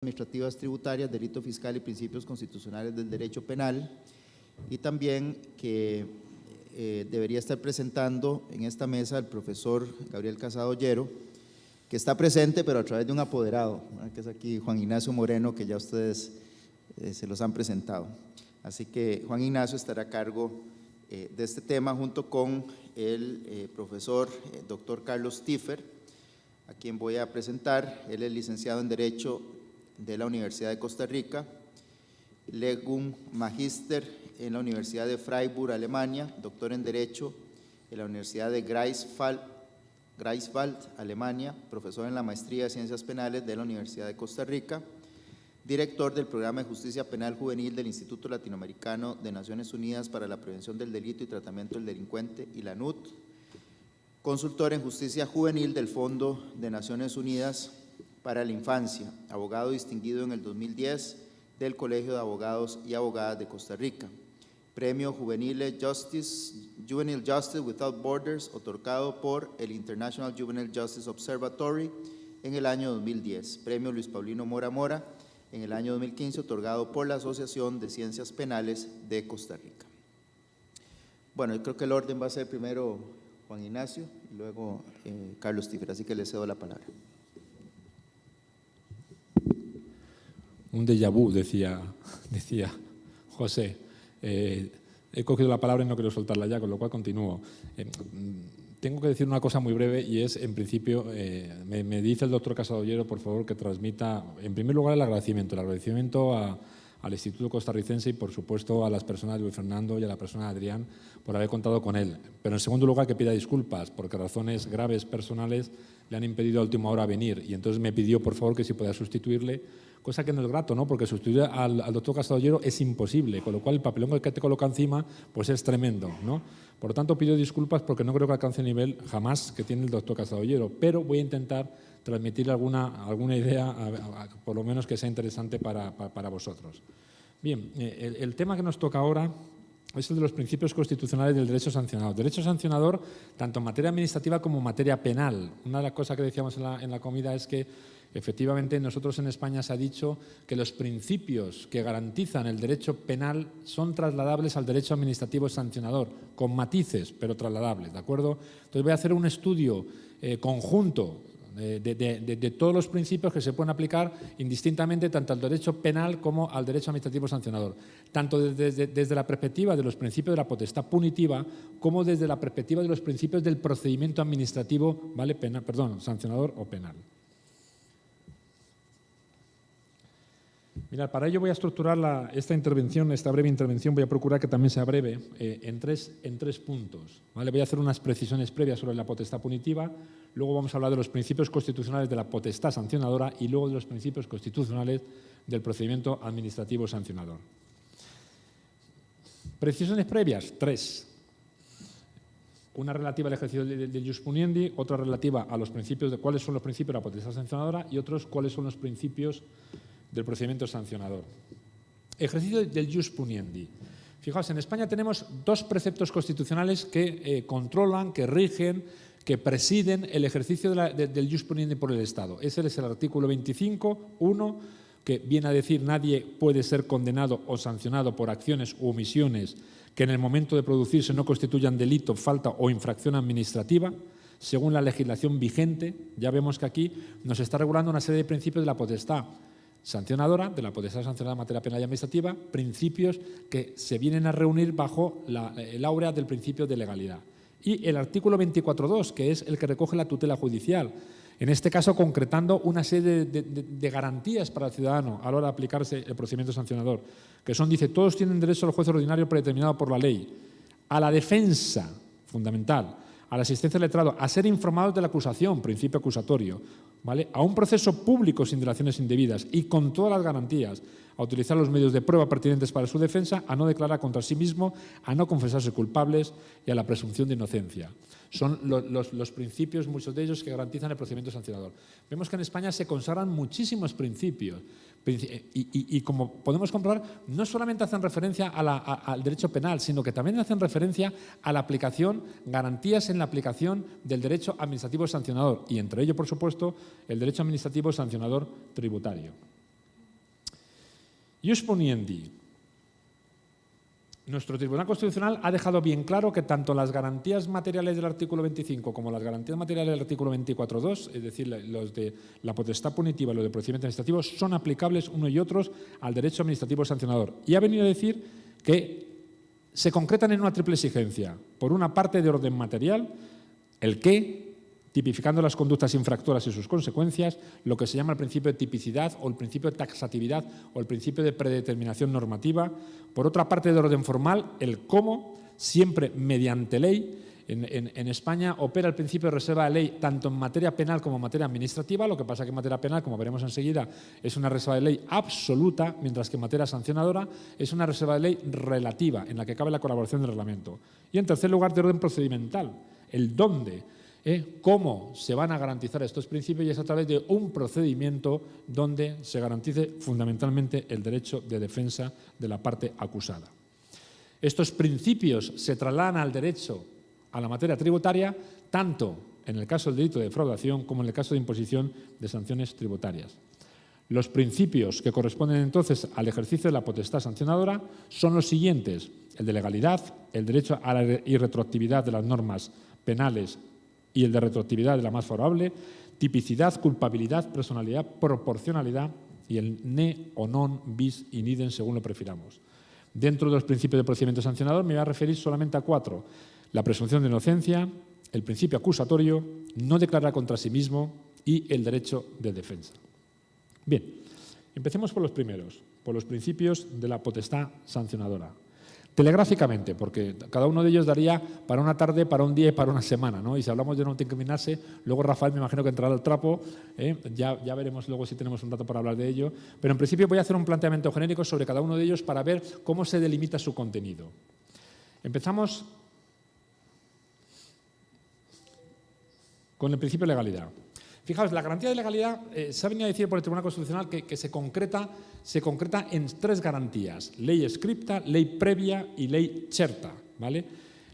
administrativas tributarias, delito fiscal y principios constitucionales del derecho penal, y también que debería estar presentando en esta mesa el profesor Gabriel Casado Ollero, que está presente pero a través de un apoderado, que es aquí Juan Ignacio Moreno, que ya ustedes se los han presentado. Así que Juan Ignacio estará a cargo de este tema junto con el profesor doctor Carlos Tiffer, a quien voy a presentar. Él es licenciado en Derecho de la Universidad de Costa Rica, Legum Magister en la Universidad de Freiburg, Alemania, doctor en Derecho en la Universidad de Greifswald, Alemania, profesor en la Maestría de Ciencias Penales de la Universidad de Costa Rica, director del Programa de Justicia Penal Juvenil del Instituto Latinoamericano de Naciones Unidas para la Prevención del Delito y Tratamiento del Delincuente, ILANUT, consultor en Justicia Juvenil del Fondo de Naciones Unidas para la Infancia, abogado distinguido en el 2010 del Colegio de Abogados y Abogadas de Costa Rica, Premio Juvenile Justice Without Borders, otorgado por el International Juvenile Justice Observatory en el año 2010, Premio Luis Paulino Mora Mora en el año 2015, otorgado por la Asociación de Ciencias Penales de Costa Rica. Bueno, yo creo que el orden va a ser primero Juan Ignacio y luego Carlos Tiffer, así que le cedo la palabra. Un déjà vu, decía José. He cogido la palabra y no quiero soltarla ya, con lo cual continúo. Tengo que decir una cosa muy breve y es, en principio, me dice el doctor Casado Ollero, por favor, que transmita, en primer lugar, el agradecimiento al Instituto Costarricense y, por supuesto, a las personas de Luis Fernando y a la persona de Adrián por haber contado con él. Pero, en segundo lugar, que pida disculpas porque razones graves personales le han impedido a última hora venir y entonces me pidió, por favor, que si podía sustituirle, cosa que no es grato, ¿no? Porque sustituir al doctor Casado Ollero es imposible, con lo cual el papelón que te coloca encima pues es tremendo, ¿no? Por lo tanto, pido disculpas porque no creo que alcance el nivel jamás que tiene el doctor Casado Ollero, pero voy a intentar transmitir alguna idea, por lo menos que sea interesante para vosotros. Bien, el tema que nos toca ahora es el de los principios constitucionales del derecho sancionador. Derecho sancionador tanto en materia administrativa como en materia penal. Una de las cosas que decíamos en la comida es que efectivamente nosotros en España se ha dicho que los principios que garantizan el derecho penal son trasladables al derecho administrativo sancionador, con matices, pero trasladables, ¿de acuerdo? Entonces voy a hacer un estudio conjunto de todos los principios que se pueden aplicar indistintamente tanto al derecho penal como al derecho administrativo sancionador, tanto desde la perspectiva de los principios de la potestad punitiva como desde la perspectiva de los principios del procedimiento administrativo, ¿vale? Sancionador o penal. Mirad, para ello voy a estructurar esta breve intervención, voy a procurar que también sea breve, en tres puntos, ¿vale? Voy a hacer unas precisiones previas sobre la potestad punitiva, luego vamos a hablar de los principios constitucionales de la potestad sancionadora y luego de los principios constitucionales del procedimiento administrativo sancionador. Precisiones previas, tres. Una relativa al ejercicio del jus puniendi, otra relativa a los principios de cuáles son los principios de la potestad sancionadora y otros cuáles son los principios del procedimiento sancionador. Ejercicio del jus puniendi. Fijaos, en España tenemos dos preceptos constitucionales que controlan, que rigen, que presiden el ejercicio del jus puniendi por el Estado. Ese es el artículo 25.1, que viene a decir nadie puede ser condenado o sancionado por acciones u omisiones que en el momento de producirse no constituyan delito, falta o infracción administrativa. Según la legislación vigente, ya vemos que aquí nos está regulando una serie de principios de la potestad sancionadora, de la potestad sancionadora en materia penal y administrativa, principios que se vienen a reunir bajo el áurea del principio de legalidad. Y el artículo 24.2, que es el que recoge la tutela judicial, en este caso concretando una serie de garantías para el ciudadano a la hora de aplicarse el procedimiento sancionador, que son, dice, todos tienen derecho al juez ordinario predeterminado por la ley, a la defensa, fundamental, a la asistencia del letrado, a ser informados de la acusación, principio acusatorio, ¿vale? A un proceso público sin dilaciones indebidas y con todas las garantías, a utilizar los medios de prueba pertinentes para su defensa, a no declarar contra sí mismo, a no confesarse culpables y a la presunción de inocencia. Son los principios, muchos de ellos, que garantizan el procedimiento sancionador. Vemos que en España se consagran muchísimos principios y como podemos comprobar, no solamente hacen referencia al derecho penal, sino que también hacen referencia a la aplicación, garantías en la aplicación del derecho administrativo sancionador y entre ello, por supuesto, el derecho administrativo sancionador tributario. Ius puniendi. Nuestro Tribunal Constitucional ha dejado bien claro que tanto las garantías materiales del artículo 25 como las garantías materiales del artículo 24.2, es decir, los de la potestad punitiva y los de procedimiento administrativo, son aplicables uno y otros al derecho administrativo sancionador. Y ha venido a decir que se concretan en una triple exigencia. Por una parte, de orden material, el qué, tipificando las conductas infractoras y sus consecuencias, lo que se llama el principio de tipicidad o el principio de taxatividad o el principio de predeterminación normativa. Por otra parte, de orden formal, el cómo, siempre mediante ley. En España opera el principio de reserva de ley tanto en materia penal como en materia administrativa, lo que pasa que en materia penal, como veremos enseguida, es una reserva de ley absoluta, mientras que en materia sancionadora es una reserva de ley relativa, en la que cabe la colaboración del reglamento. Y en tercer lugar, de orden procedimental, el dónde, cómo se van a garantizar estos principios, y es a través de un procedimiento donde se garantice fundamentalmente el derecho de defensa de la parte acusada. Estos principios se trasladan al derecho, a la materia tributaria, tanto en el caso del delito de defraudación como en el caso de imposición de sanciones tributarias. Los principios que corresponden entonces al ejercicio de la potestad sancionadora son los siguientes: el de legalidad, el derecho a la irretroactividad de las normas penales y el de retroactividad de la más favorable, tipicidad, culpabilidad, personalidad, proporcionalidad y el ne o non bis in idem según lo prefiramos. Dentro de los principios de procedimiento sancionador me voy a referir solamente a 4. La presunción de inocencia, el principio acusatorio, no declarar contra sí mismo y el derecho de defensa. Bien, empecemos por los primeros, por los principios de la potestad sancionadora. Telegráficamente, porque cada uno de ellos daría para una tarde, para un día y para una semana, ¿no? Y si hablamos de no autoincriminarse, luego Rafael me imagino que entrará al trapo, ya veremos luego si tenemos un rato para hablar de ello, pero en principio voy a hacer un planteamiento genérico sobre cada uno de ellos para ver cómo se delimita su contenido. Empezamos con el principio de legalidad. Fijaos, la garantía de legalidad se ha venido a decir por el Tribunal Constitucional que se concreta en 3 garantías: ley escrita, ley previa y ley certa, ¿vale?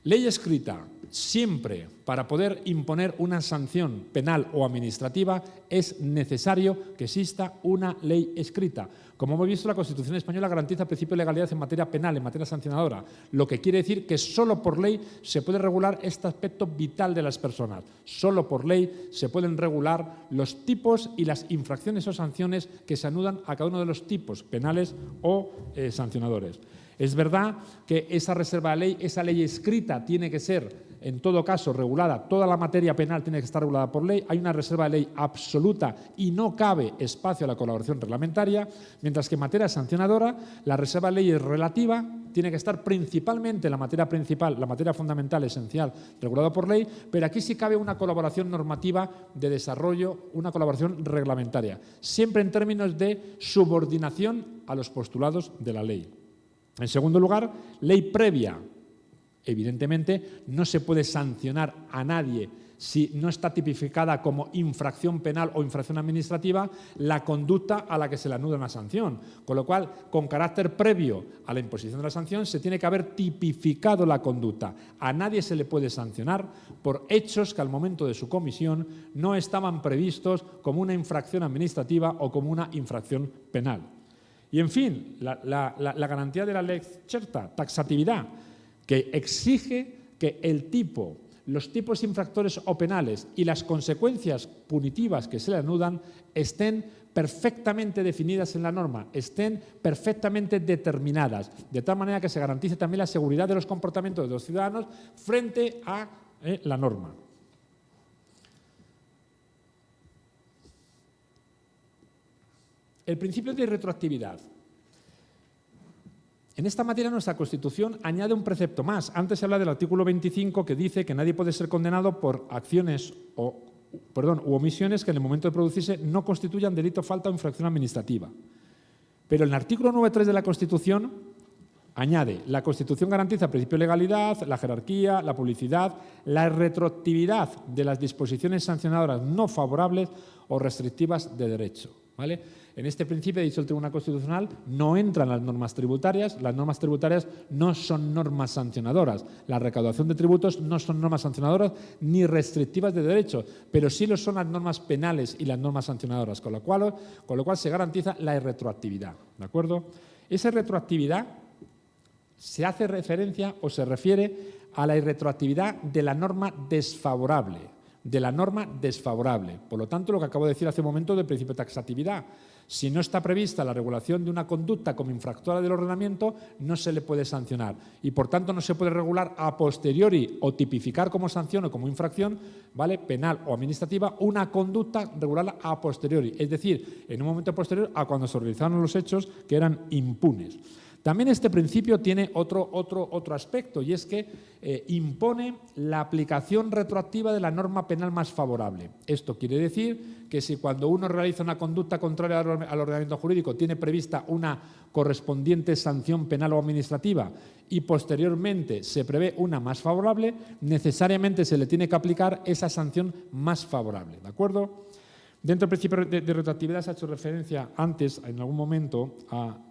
Ley escrita, siempre para poder imponer una sanción penal o administrativa es necesario que exista una ley escrita. Como hemos visto, la Constitución española garantiza el principio de legalidad en materia penal, en materia sancionadora, lo que quiere decir que solo por ley se puede regular este aspecto vital de las personas. Solo por ley se pueden regular los tipos y las infracciones o sanciones que se anudan a cada uno de los tipos penales o sancionadores. Es verdad que esa reserva de ley, esa ley escrita, tiene que ser, en todo caso, regulada. Toda la materia penal tiene que estar regulada por ley. Hay una reserva de ley absoluta y no cabe espacio a la colaboración reglamentaria, mientras que en materia sancionadora la reserva de ley es relativa, tiene que estar principalmente la materia principal, la materia fundamental, esencial, regulada por ley, pero aquí sí cabe una colaboración normativa de desarrollo, una colaboración reglamentaria, siempre en términos de subordinación a los postulados de la ley. En segundo lugar, ley previa. Evidentemente, no se puede sancionar a nadie si no está tipificada como infracción penal o infracción administrativa la conducta a la que se le anuda una sanción. Con lo cual, con carácter previo a la imposición de la sanción, se tiene que haber tipificado la conducta. A nadie se le puede sancionar por hechos que al momento de su comisión no estaban previstos como una infracción administrativa o como una infracción penal. Y, en fin, la garantía de la lex certa, taxatividad, que exige que el tipo, los tipos infractores o penales y las consecuencias punitivas que se le anudan estén perfectamente definidas en la norma, estén perfectamente determinadas, de tal manera que se garantice también la seguridad de los comportamientos de los ciudadanos frente a la norma. El principio de retroactividad. En esta materia nuestra Constitución añade un precepto más. Antes se habla del artículo 25 que dice que nadie puede ser condenado por acciones u omisiones que en el momento de producirse no constituyan delito, falta o infracción administrativa. Pero el artículo 9.3 de la Constitución añade: la Constitución garantiza el principio de legalidad, la jerarquía, la publicidad, la retroactividad de las disposiciones sancionadoras no favorables o restrictivas de derecho. ¿vale? En este principio, ha dicho el Tribunal Constitucional, no entran las normas tributarias no son normas sancionadoras. La recaudación de tributos no son normas sancionadoras ni restrictivas de derechos, pero sí lo son las normas penales y las normas sancionadoras, con lo cual se garantiza la irretroactividad, ¿de acuerdo? Esa retroactividad se hace referencia o se refiere a la irretroactividad de la norma desfavorable, Por lo tanto, lo que acabo de decir hace un momento del principio de taxatividad. Si no está prevista la regulación de una conducta como infractora del ordenamiento, no se le puede sancionar y, por tanto, no se puede regular a posteriori o tipificar como sanción o como infracción, ¿vale?, penal o administrativa, una conducta, regularla a posteriori, es decir, en un momento posterior a cuando se realizaron los hechos que eran impunes. También este principio tiene otro aspecto, y es que impone la aplicación retroactiva de la norma penal más favorable. Esto quiere decir que si cuando uno realiza una conducta contraria al ordenamiento jurídico tiene prevista una correspondiente sanción penal o administrativa y posteriormente se prevé una más favorable, necesariamente se le tiene que aplicar esa sanción más favorable, ¿de acuerdo? Dentro del principio de retroactividad se ha hecho referencia antes, en algún momento,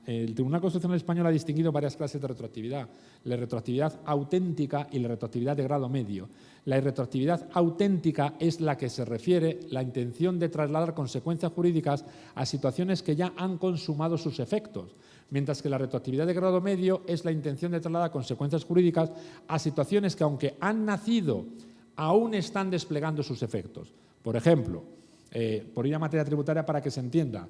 el Tribunal Constitucional Español ha distinguido varias clases de retroactividad. La retroactividad auténtica y la retroactividad de grado medio. La retroactividad auténtica es la que se refiere la intención de trasladar consecuencias jurídicas a situaciones que ya han consumado sus efectos, mientras que la retroactividad de grado medio es la intención de trasladar consecuencias jurídicas a situaciones que, aunque han nacido, aún están desplegando sus efectos. Por ejemplo, por ir a materia tributaria para que se entienda,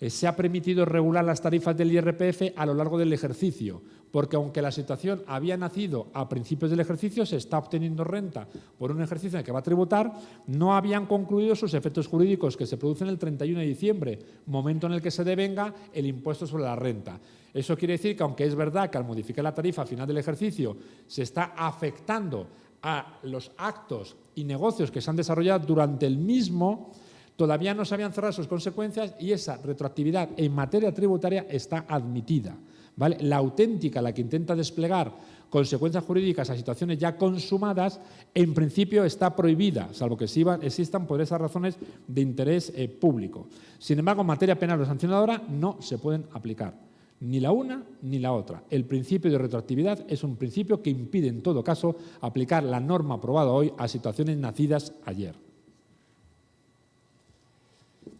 se ha permitido regular las tarifas del IRPF a lo largo del ejercicio, porque aunque la situación había nacido a principios del ejercicio, se está obteniendo renta por un ejercicio en el que va a tributar, no habían concluido sus efectos jurídicos que se producen el 31 de diciembre, momento en el que se devenga el impuesto sobre la renta. Eso quiere decir que, aunque es verdad que al modificar la tarifa a final del ejercicio se está afectando a los actos y negocios que se han desarrollado durante el mismo, todavía no se habían cerrado sus consecuencias y esa retroactividad en materia tributaria está admitida, ¿vale? La auténtica, la que intenta desplegar consecuencias jurídicas a situaciones ya consumadas, en principio está prohibida, salvo que existan por esas razones de interés público. Sin embargo, en materia penal o sancionadora no se pueden aplicar ni la una ni la otra. El principio de retroactividad es un principio que impide, en todo caso, aplicar la norma aprobada hoy a situaciones nacidas ayer.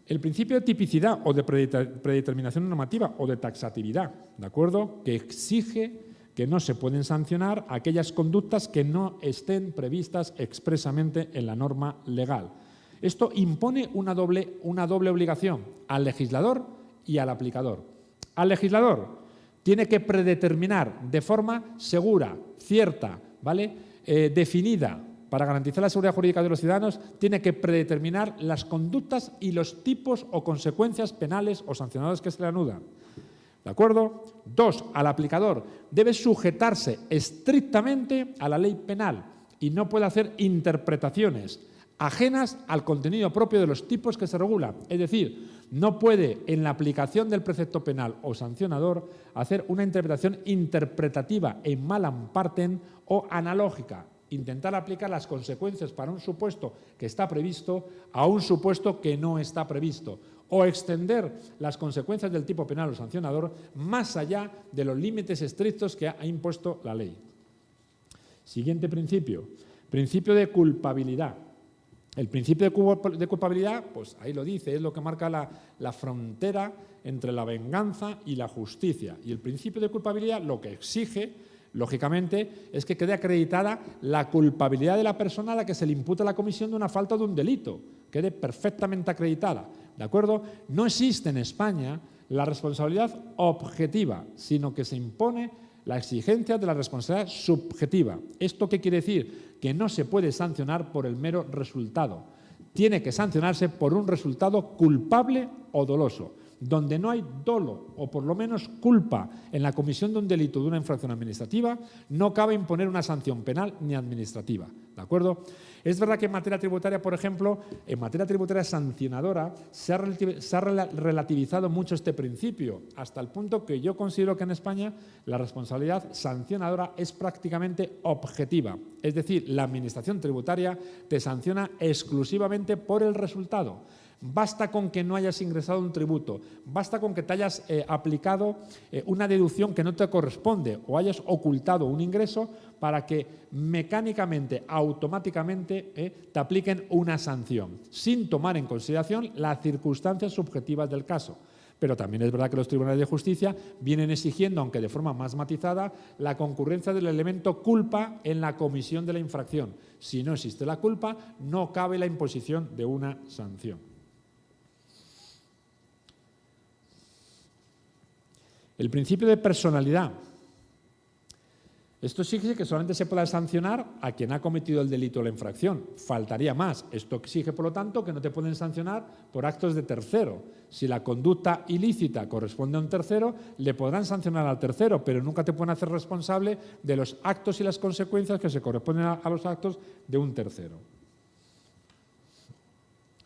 El principio de tipicidad o de predeterminación normativa o de taxatividad, ¿de acuerdo?, que exige que no se pueden sancionar aquellas conductas que no estén previstas expresamente en la norma legal. Esto impone una doble obligación al legislador y al aplicador. Al legislador tiene que predeterminar de forma segura, cierta, ¿vale?, definida, para garantizar la seguridad jurídica de los ciudadanos, tiene que predeterminar las conductas y los tipos o consecuencias penales o sancionadas que se le anudan. ¿De acuerdo? 2. Al aplicador debe sujetarse estrictamente a la ley penal y no puede hacer interpretaciones ajenas al contenido propio de los tipos que se regulan. Es decir, no puede, en la aplicación del precepto penal o sancionador, hacer una interpretación interpretativa en malam partem o analógica. Intentar aplicar las consecuencias para un supuesto que está previsto a un supuesto que no está previsto, o extender las consecuencias del tipo penal o sancionador más allá de los límites estrictos que ha impuesto la ley. Siguiente principio, principio de culpabilidad. El principio de culpabilidad, pues ahí lo dice, es lo que marca la frontera entre la venganza y la justicia. Y el principio de culpabilidad lo que exige, lógicamente, es que quede acreditada la culpabilidad de la persona a la que se le imputa la comisión de una falta o de un delito, quede perfectamente acreditada, ¿de acuerdo? No existe en España la responsabilidad objetiva, sino que se impone la exigencia de la responsabilidad subjetiva. ¿Esto qué quiere decir? Que no se puede sancionar por el mero resultado. Tiene que sancionarse por un resultado culpable o doloso. Donde no hay dolo o por lo menos culpa en la comisión de un delito o de una infracción administrativa, no cabe imponer una sanción penal ni administrativa. ¿De acuerdo? Es verdad que en materia tributaria, por ejemplo, en materia tributaria sancionadora, se ha relativizado mucho este principio, hasta el punto que yo considero que en España la responsabilidad sancionadora es prácticamente objetiva. Es decir, la administración tributaria te sanciona exclusivamente por el resultado. Basta con que no hayas ingresado un tributo, basta con que te hayas aplicado una deducción que no te corresponde o hayas ocultado un ingreso para que mecánicamente, automáticamente, te apliquen una sanción, sin tomar en consideración las circunstancias subjetivas del caso. Pero también es verdad que los tribunales de justicia vienen exigiendo, aunque de forma más matizada, la concurrencia del elemento culpa en la comisión de la infracción. Si no existe la culpa, no cabe la imposición de una sanción. El principio de personalidad. Esto exige que solamente se pueda sancionar a quien ha cometido el delito o la infracción. Faltaría más. Esto exige, por lo tanto, que no te pueden sancionar por actos de tercero. Si la conducta ilícita corresponde a un tercero, le podrán sancionar al tercero, pero nunca te pueden hacer responsable de los actos y las consecuencias que se corresponden a los actos de un tercero.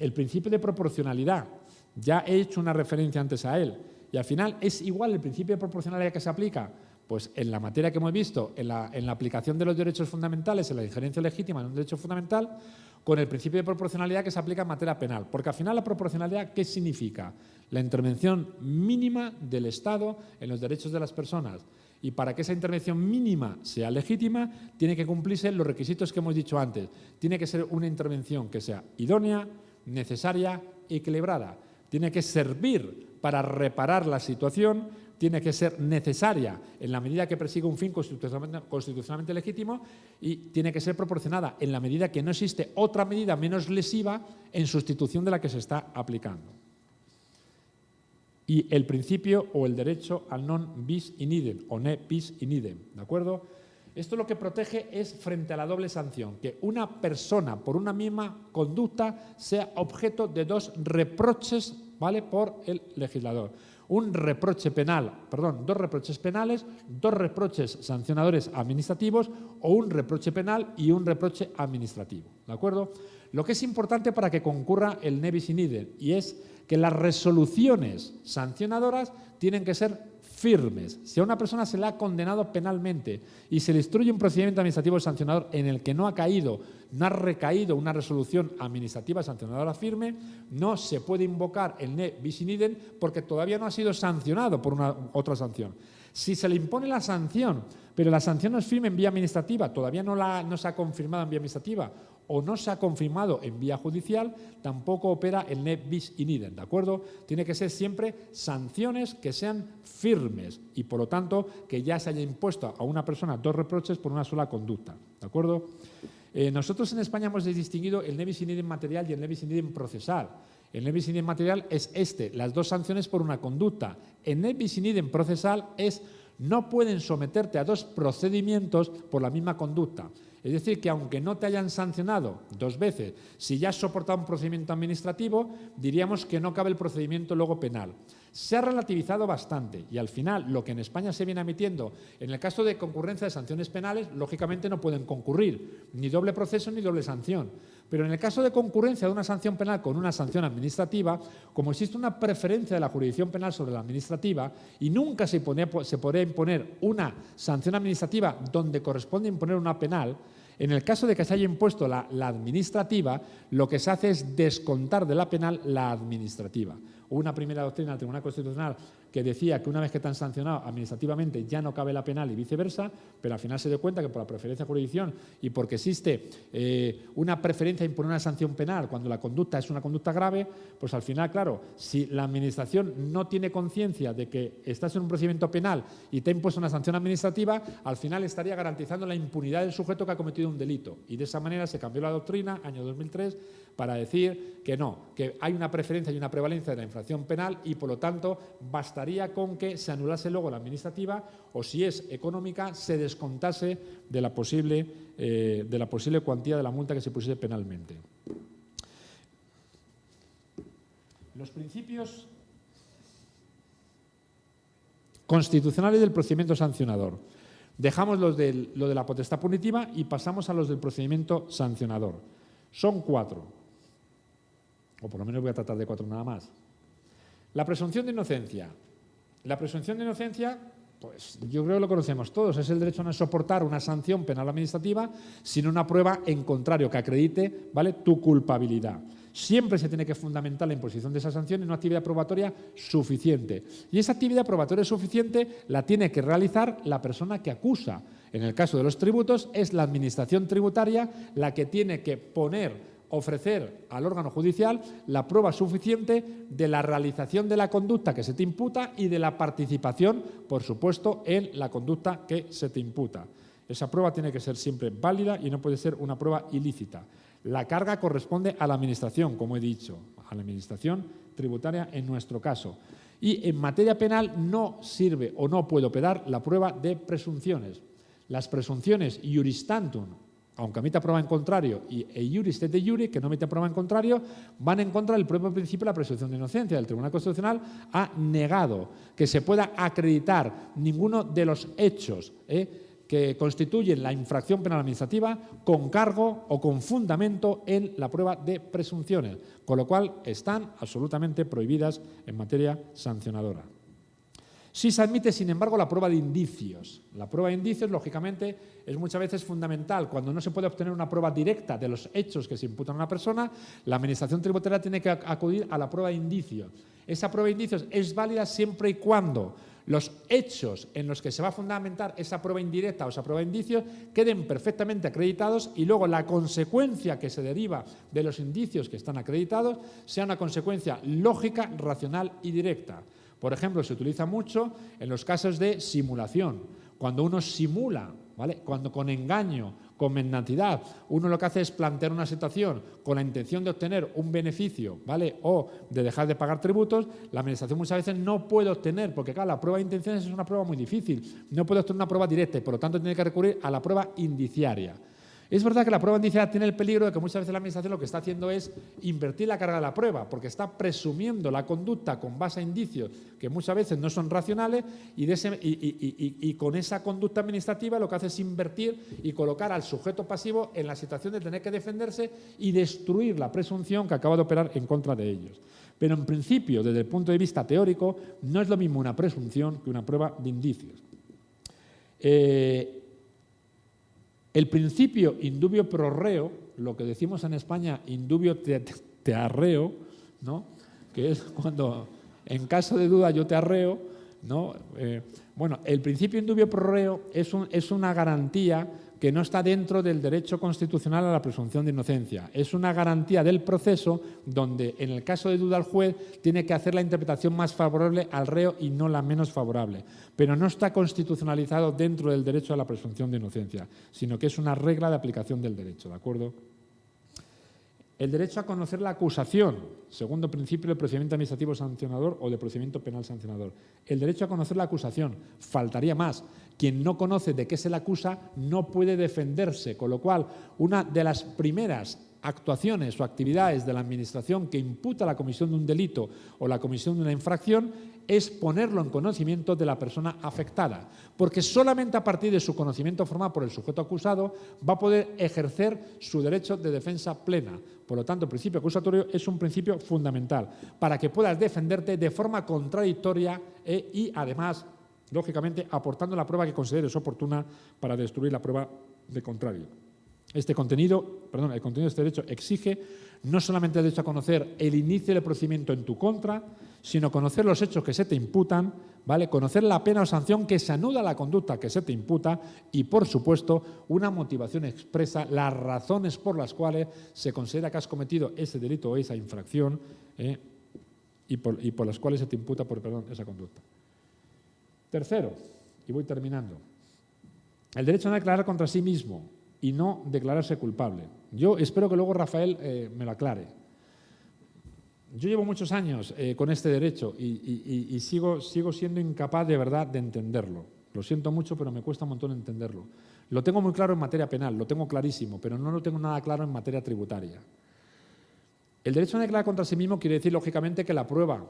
El principio de proporcionalidad. Ya he hecho una referencia antes a él. Y al final es igual el principio de proporcionalidad que se aplica. Pues en la materia que hemos visto, en la aplicación de los derechos fundamentales, en la injerencia legítima en un derecho fundamental, con el principio de proporcionalidad que se aplica en materia penal. Porque al final la proporcionalidad, ¿qué significa? La intervención mínima del Estado en los derechos de las personas. Y para que esa intervención mínima sea legítima, tiene que cumplirse los requisitos que hemos dicho antes. Tiene que ser una intervención que sea idónea, necesaria, equilibrada. Tiene que servir para reparar la situación, tiene que ser necesaria en la medida que persiga un fin constitucionalmente legítimo y tiene que ser proporcionada en la medida que no existe otra medida menos lesiva en sustitución de la que se está aplicando. Y el principio o el derecho al non bis in idem o ne bis in idem, ¿de acuerdo? Esto lo que protege es frente a la doble sanción, que una persona por una misma conducta sea objeto de dos reproches, ¿vale?, por el legislador. Un reproche penal, dos reproches penales, dos reproches sancionadores administrativos o un reproche penal y un reproche administrativo, ¿de acuerdo? Lo que es importante para que concurra el ne bis in idem y es que las resoluciones sancionadoras tienen que ser firmes. Si a una persona se le ha condenado penalmente y se le instruye un procedimiento administrativo sancionador en el que no ha recaído una resolución administrativa sancionadora firme, no se puede invocar el ne bis in idem porque todavía no ha sido sancionado por otra sanción. Si se le impone la sanción, pero la sanción no es firme en vía administrativa, todavía no se ha confirmado en vía administrativa o no se ha confirmado en vía judicial, tampoco opera el ne bis in idem, ¿de acuerdo? Tiene que ser siempre sanciones que sean firmes y, por lo tanto, que ya se haya impuesto a una persona dos reproches por una sola conducta, ¿de acuerdo? Nosotros en España hemos distinguido el ne bis in idem material y el ne bis in idem procesal. El ne bis in idem material es las dos sanciones por una conducta. El ne bis in idem procesal es no pueden someterte a dos procedimientos por la misma conducta. Es decir, que aunque no te hayan sancionado dos veces, si ya has soportado un procedimiento administrativo, diríamos que no cabe el procedimiento luego penal. Se ha relativizado bastante y al final lo que en España se viene admitiendo, en el caso de concurrencia de sanciones penales, lógicamente no pueden concurrir ni doble proceso ni doble sanción. Pero en el caso de concurrencia de una sanción penal con una sanción administrativa, como existe una preferencia de la jurisdicción penal sobre la administrativa y nunca se podría imponer una sanción administrativa donde corresponde imponer una penal, en el caso de que se haya impuesto la administrativa, lo que se hace es descontar de la penal la administrativa. Hubo una primera doctrina del Tribunal Constitucional que decía que una vez que te han sancionado administrativamente ya no cabe la penal y viceversa, pero al final se dio cuenta que por la preferencia de jurisdicción y porque existe una preferencia a imponer una sanción penal cuando la conducta es una conducta grave, pues al final, claro, si la administración no tiene conciencia de que estás en un procedimiento penal y te ha impuesto una sanción administrativa, al final estaría garantizando la impunidad del sujeto que ha cometido un delito. Y de esa manera se cambió la doctrina, año 2003, para decir que no, que hay una preferencia y una prevalencia de la infracción penal y, por lo tanto, bastaría con que se anulase luego la administrativa o, si es económica, se descontase de la posible cuantía de la multa que se pusiese penalmente. Los principios constitucionales del procedimiamiento sancionador. Dejamos lo de la potestad punitiva y pasamos a los del procedimiento sancionador. Son 4. O por lo menos voy a tratar de 4 nada más. La presunción de inocencia. La presunción de inocencia, pues yo creo que lo conocemos todos, es el derecho a no soportar una sanción penal administrativa sin una prueba en contrario que acredite, ¿vale?, tu culpabilidad. siempre se tiene que fundamentar la imposición de esa sanción en una actividad probatoria suficiente. Y esa actividad probatoria suficiente la tiene que realizar la persona que acusa. En el caso de los tributos, es la Administración tributaria la que tiene que ofrecer al órgano judicial la prueba suficiente de la realización de la conducta que se te imputa y de la participación, por supuesto, en la conducta que se te imputa. Esa prueba tiene que ser siempre válida y no puede ser una prueba ilícita. La carga corresponde a la Administración, como he dicho, a la Administración tributaria en nuestro caso. Y en materia penal no sirve o no puede operar la prueba de presunciones. Las presunciones iuris tantum, aunque emita prueba en contrario, y iuris et de iure, que no emite prueba en contrario, van en contra del propio principio de la presunción de inocencia. El Tribunal Constitucional ha negado que se pueda acreditar ninguno de los hechos que constituyen la infracción penal administrativa con cargo o con fundamento en la prueba de presunciones, con lo cual están absolutamente prohibidas en materia sancionadora. Sí se admite, sin embargo, la prueba de indicios. La prueba de indicios, lógicamente, es muchas veces fundamental. Cuando no se puede obtener una prueba directa de los hechos que se imputan a una persona, la Administración tributaria tiene que acudir a la prueba de indicios. Esa prueba de indicios es válida siempre y cuando los hechos en los que se va a fundamentar esa prueba indirecta o esa prueba de indicios queden perfectamente acreditados y luego la consecuencia que se deriva de los indicios que están acreditados sea una consecuencia lógica, racional y directa. Por ejemplo, se utiliza mucho en los casos de simulación. Cuando uno simula, ¿vale? Cuando con engaño, con mendacidad, uno lo que hace es plantear una situación con la intención de obtener un beneficio, ¿vale? O de dejar de pagar tributos, la Administración muchas veces no puede obtener, porque claro, la prueba de intenciones es una prueba muy difícil, no puede obtener una prueba directa y por lo tanto tiene que recurrir a la prueba indiciaria. Es verdad que la prueba indiciaria tiene el peligro de que muchas veces la Administración lo que está haciendo es invertir la carga de la prueba, porque está presumiendo la conducta con base a indicios que muchas veces no son racionales y con esa conducta administrativa lo que hace es invertir y colocar al sujeto pasivo en la situación de tener que defenderse y destruir la presunción que acaba de operar en contra de ellos. Pero en principio, desde el punto de vista teórico, no es lo mismo una presunción que una prueba de indicios. El principio indubio pro reo, lo que decimos en España indubio te arreo, ¿no? Que es cuando en caso de duda yo te arreo, ¿no? Bueno, el principio indubio pro reo es una garantía que no está dentro del derecho constitucional a la presunción de inocencia. Es una garantía del proceso donde, en el caso de duda, el juez tiene que hacer la interpretación más favorable al reo y no la menos favorable. Pero no está constitucionalizado dentro del derecho a la presunción de inocencia, sino que es una regla de aplicación del derecho, ¿de acuerdo? El derecho a conocer la acusación, segundo principio del procedimiento administrativo sancionador o de procedimiento penal sancionador. El derecho a conocer la acusación, faltaría más. Quien no conoce de qué se le acusa no puede defenderse, con lo cual una de las primeras actuaciones o actividades de la Administración que imputa la comisión de un delito o la comisión de una infracción es ponerlo en conocimiento de la persona afectada, porque solamente a partir de su conocimiento formal por el sujeto acusado va a poder ejercer su derecho de defensa plena. Por lo tanto, el principio acusatorio es un principio fundamental para que puedas defenderte de forma contradictoria y, además, lógicamente, aportando la prueba que consideres oportuna para destruir la prueba de contrario. El contenido de este derecho exige no solamente el derecho a conocer el inicio del procedimiento en tu contra, sino conocer los hechos que se te imputan, ¿vale? Conocer la pena o sanción que se anuda a la conducta que se te imputa y, por supuesto, una motivación expresa, las razones por las cuales se considera que has cometido ese delito o esa infracción y por las cuales se te imputa esa conducta. Tercero, y voy terminando, el derecho a declarar contra sí mismo y no declararse culpable. Yo espero que luego Rafael me lo aclare. Yo llevo muchos años con este derecho y sigo siendo incapaz de verdad de entenderlo. Lo siento mucho, pero me cuesta un montón entenderlo. Lo tengo muy claro en materia penal, lo tengo clarísimo, pero no lo tengo nada claro en materia tributaria. El derecho a declarar contra sí mismo quiere decir, lógicamente, que la prueba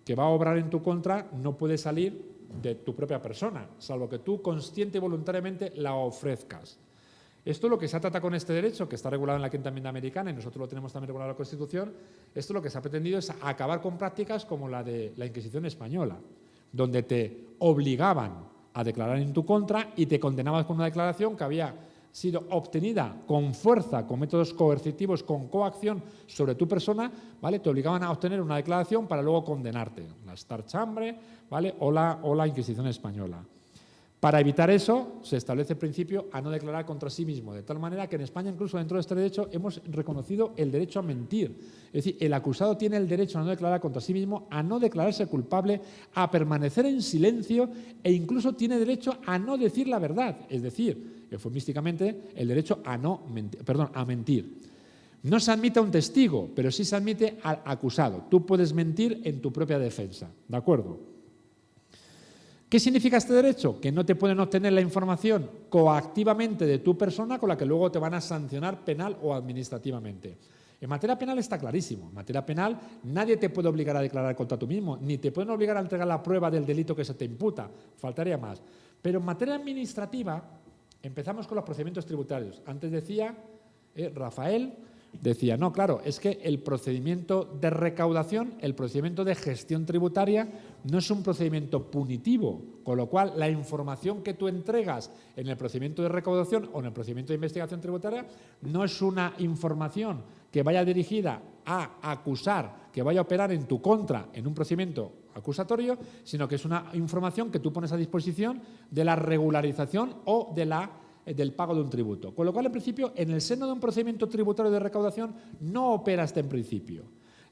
que va a obrar en tu contra no puede salir de tu propia persona, salvo que tú consciente y voluntariamente la ofrezcas. Esto es lo que se trata con este derecho, que está regulado en la Quinta Enmienda Americana y nosotros lo tenemos también regulado en la Constitución. Esto lo que se ha pretendido es acabar con prácticas como la de la Inquisición española, donde te obligaban a declarar en tu contra y te condenaban con una declaración que había sido obtenida con fuerza, con métodos coercitivos, con coacción sobre tu persona, ¿vale? Te obligaban a obtener una declaración para luego condenarte, la Star Chambre, ¿vale? o la Inquisición española. Para evitar eso, se establece el principio a no declarar contra sí mismo, de tal manera que en España, incluso dentro de este derecho, hemos reconocido el derecho a mentir. Es decir, el acusado tiene el derecho a no declarar contra sí mismo, a no declararse culpable, a permanecer en silencio e incluso tiene derecho a no decir la verdad, es decir, eufemísticamente, el derecho a mentir. No se admite a un testigo, pero sí se admite al acusado. Tú puedes mentir en tu propia defensa, ¿de acuerdo? ¿Qué significa este derecho? Que no te pueden obtener la información coactivamente de tu persona con la que luego te van a sancionar penal o administrativamente. En materia penal está clarísimo. En materia penal nadie te puede obligar a declarar contra tú mismo, ni te pueden obligar a entregar la prueba del delito que se te imputa. Faltaría más. Pero en materia administrativa empezamos con los procedimientos tributarios. Antes decía Rafael, decía, no, claro, es que el procedimiento de recaudación, el procedimiento de gestión tributaria no es un procedimiento punitivo, con lo cual la información que tú entregas en el procedimiento de recaudación o en el procedimiento de investigación tributaria no es una información que vaya dirigida a acusar, que vaya a operar en tu contra en un procedimiento acusatorio, sino que es una información que tú pones a disposición de la regularización o del pago de un tributo. Con lo cual, en principio, en el seno de un procedimiento tributario de recaudación no opera este principio.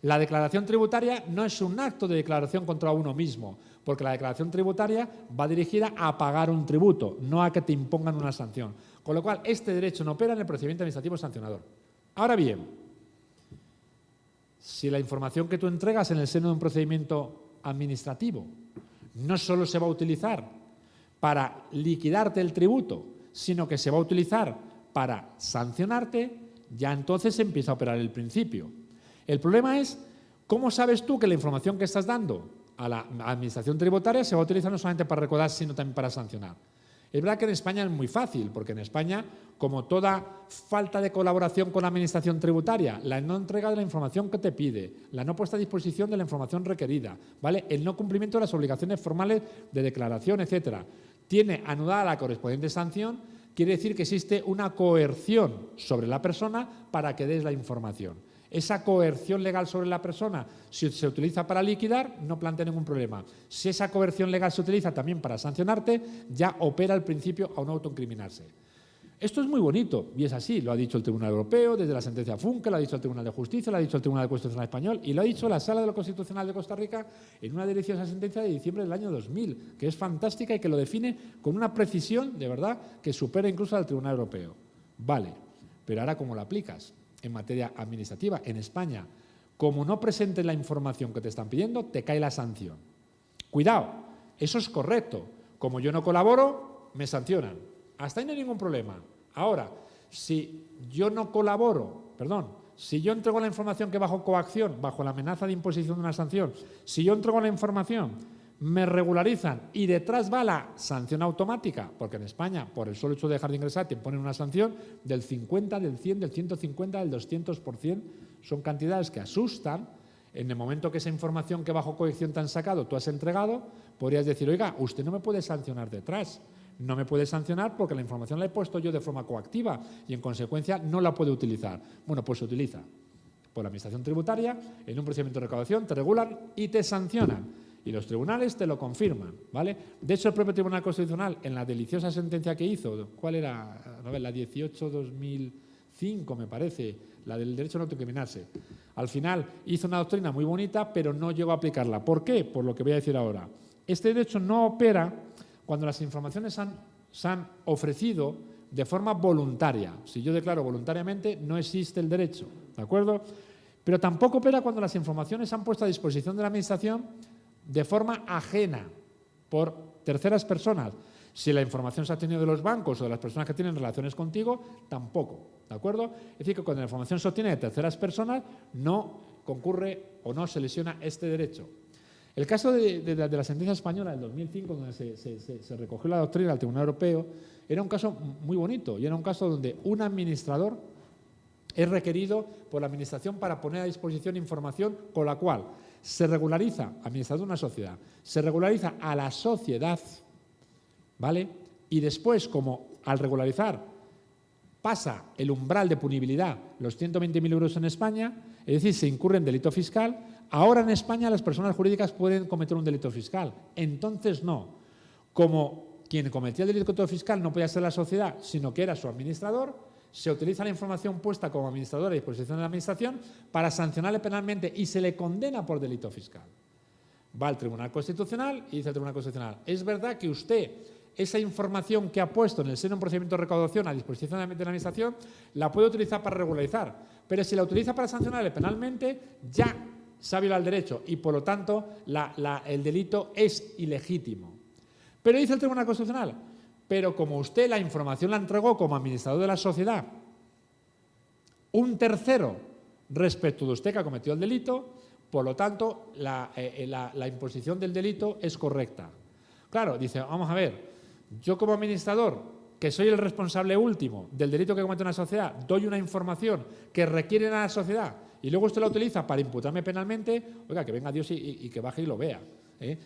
La declaración tributaria no es un acto de declaración contra uno mismo, porque la declaración tributaria va dirigida a pagar un tributo, no a que te impongan una sanción. Con lo cual, este derecho no opera en el procedimiento administrativo sancionador. Ahora bien, si la información que tú entregas en el seno de un procedimiento administrativo no solo se va a utilizar para liquidarte el tributo, sino que se va a utilizar para sancionarte, ya entonces empieza a operar el principio. El problema es, ¿cómo sabes tú que la información que estás dando a la administración tributaria se va a utilizar no solamente para recaudar, sino también para sancionar? Es verdad que en España es muy fácil, porque en España, como toda falta de colaboración con la administración tributaria, la no entrega de la información que te pide, la no puesta a disposición de la información requerida, ¿vale? El no cumplimiento de las obligaciones formales de declaración, etcétera, tiene anudada la correspondiente sanción, quiere decir que existe una coerción sobre la persona para que des la información. Esa coerción legal sobre la persona, si se utiliza para liquidar, no plantea ningún problema. Si esa coerción legal se utiliza también para sancionarte, ya opera el principio a no autoincriminarse. Esto es muy bonito, y es así, lo ha dicho el Tribunal Europeo, desde la sentencia Funke, lo ha dicho el Tribunal de Justicia, lo ha dicho el Tribunal Constitucional Español, y lo ha dicho la Sala de lo Constitucional de Costa Rica en una deliciosa sentencia de diciembre del año 2000, que es fantástica y que lo define con una precisión, de verdad, que supera incluso al Tribunal Europeo. Vale, pero ahora ¿cómo lo aplicas? En materia administrativa, en España, como no presentes la información que te están pidiendo, te cae la sanción. Cuidado, eso es correcto. Como yo no colaboro, me sancionan. Hasta ahí no hay ningún problema. Ahora, si yo no colaboro, si yo entrego la información que bajo coacción, bajo la amenaza de imposición de una sanción, si yo entrego la información, me regularizan y detrás va la sanción automática, porque en España, por el solo hecho de dejar de ingresar, te ponen una sanción del 50, del 100, del 150, del 200%. Son cantidades que asustan. En el momento que esa información que bajo coacción te han sacado, tú has entregado, podrías decir, oiga, usted no me puede sancionar detrás. No me puede sancionar porque la información la he puesto yo de forma coactiva y, en consecuencia, no la puede utilizar. Bueno, pues se utiliza por la Administración Tributaria, en un procedimiento de recaudación, te regulan y te sancionan. Y los tribunales te lo confirman, ¿vale? De hecho, el propio Tribunal Constitucional, en la deliciosa sentencia que hizo, ¿cuál era? A ver, la 18-2005, me parece, la del derecho a no autoincriminarse. Al final hizo una doctrina muy bonita, pero no llegó a aplicarla. ¿Por qué? Por lo que voy a decir ahora. Este derecho no opera cuando las informaciones se han ofrecido de forma voluntaria. Si yo declaro voluntariamente, no existe el derecho, ¿de acuerdo? Pero tampoco opera cuando las informaciones se han puesto a disposición de la Administración de forma ajena, por terceras personas. Si la información se ha obtenido de los bancos o de las personas que tienen relaciones contigo, tampoco, ¿de acuerdo? Es decir, que cuando la información se obtiene de terceras personas, no concurre o no se lesiona este derecho. El caso de la sentencia española del 2005, donde se recogió la doctrina del Tribunal Europeo, era un caso muy bonito y era un caso donde un administrador es requerido por la Administración para poner a disposición información con la cual se regulariza, administrador de una sociedad, se regulariza a la sociedad, ¿vale? Y después, como al regularizar pasa el umbral de punibilidad, los 120.000 euros en España, es decir, se incurre en delito fiscal. Ahora en España las personas jurídicas pueden cometer un delito fiscal. Entonces no. Como quien cometía el delito fiscal no podía ser la sociedad, sino que era su administrador, se utiliza la información puesta como administrador a disposición de la Administración para sancionarle penalmente y se le condena por delito fiscal. Va al Tribunal Constitucional y dice el Tribunal Constitucional: es verdad que usted esa información que ha puesto en el seno de un procedimiento de recaudación a disposición de la Administración la puede utilizar para regularizar, pero si la utiliza para sancionarle penalmente ya se ha violado el derecho y por lo tanto el delito es ilegítimo. Pero dice el Tribunal Constitucional: pero como usted la información la entregó como administrador de la sociedad un tercero respecto de usted que ha cometido el delito, por lo tanto la imposición del delito es correcta. Claro, dice, vamos a ver, yo como administrador, que soy el responsable último del delito que comete una sociedad, doy una información que requiere a la sociedad y luego usted la utiliza para imputarme penalmente, oiga, que venga Dios y que baje y lo vea.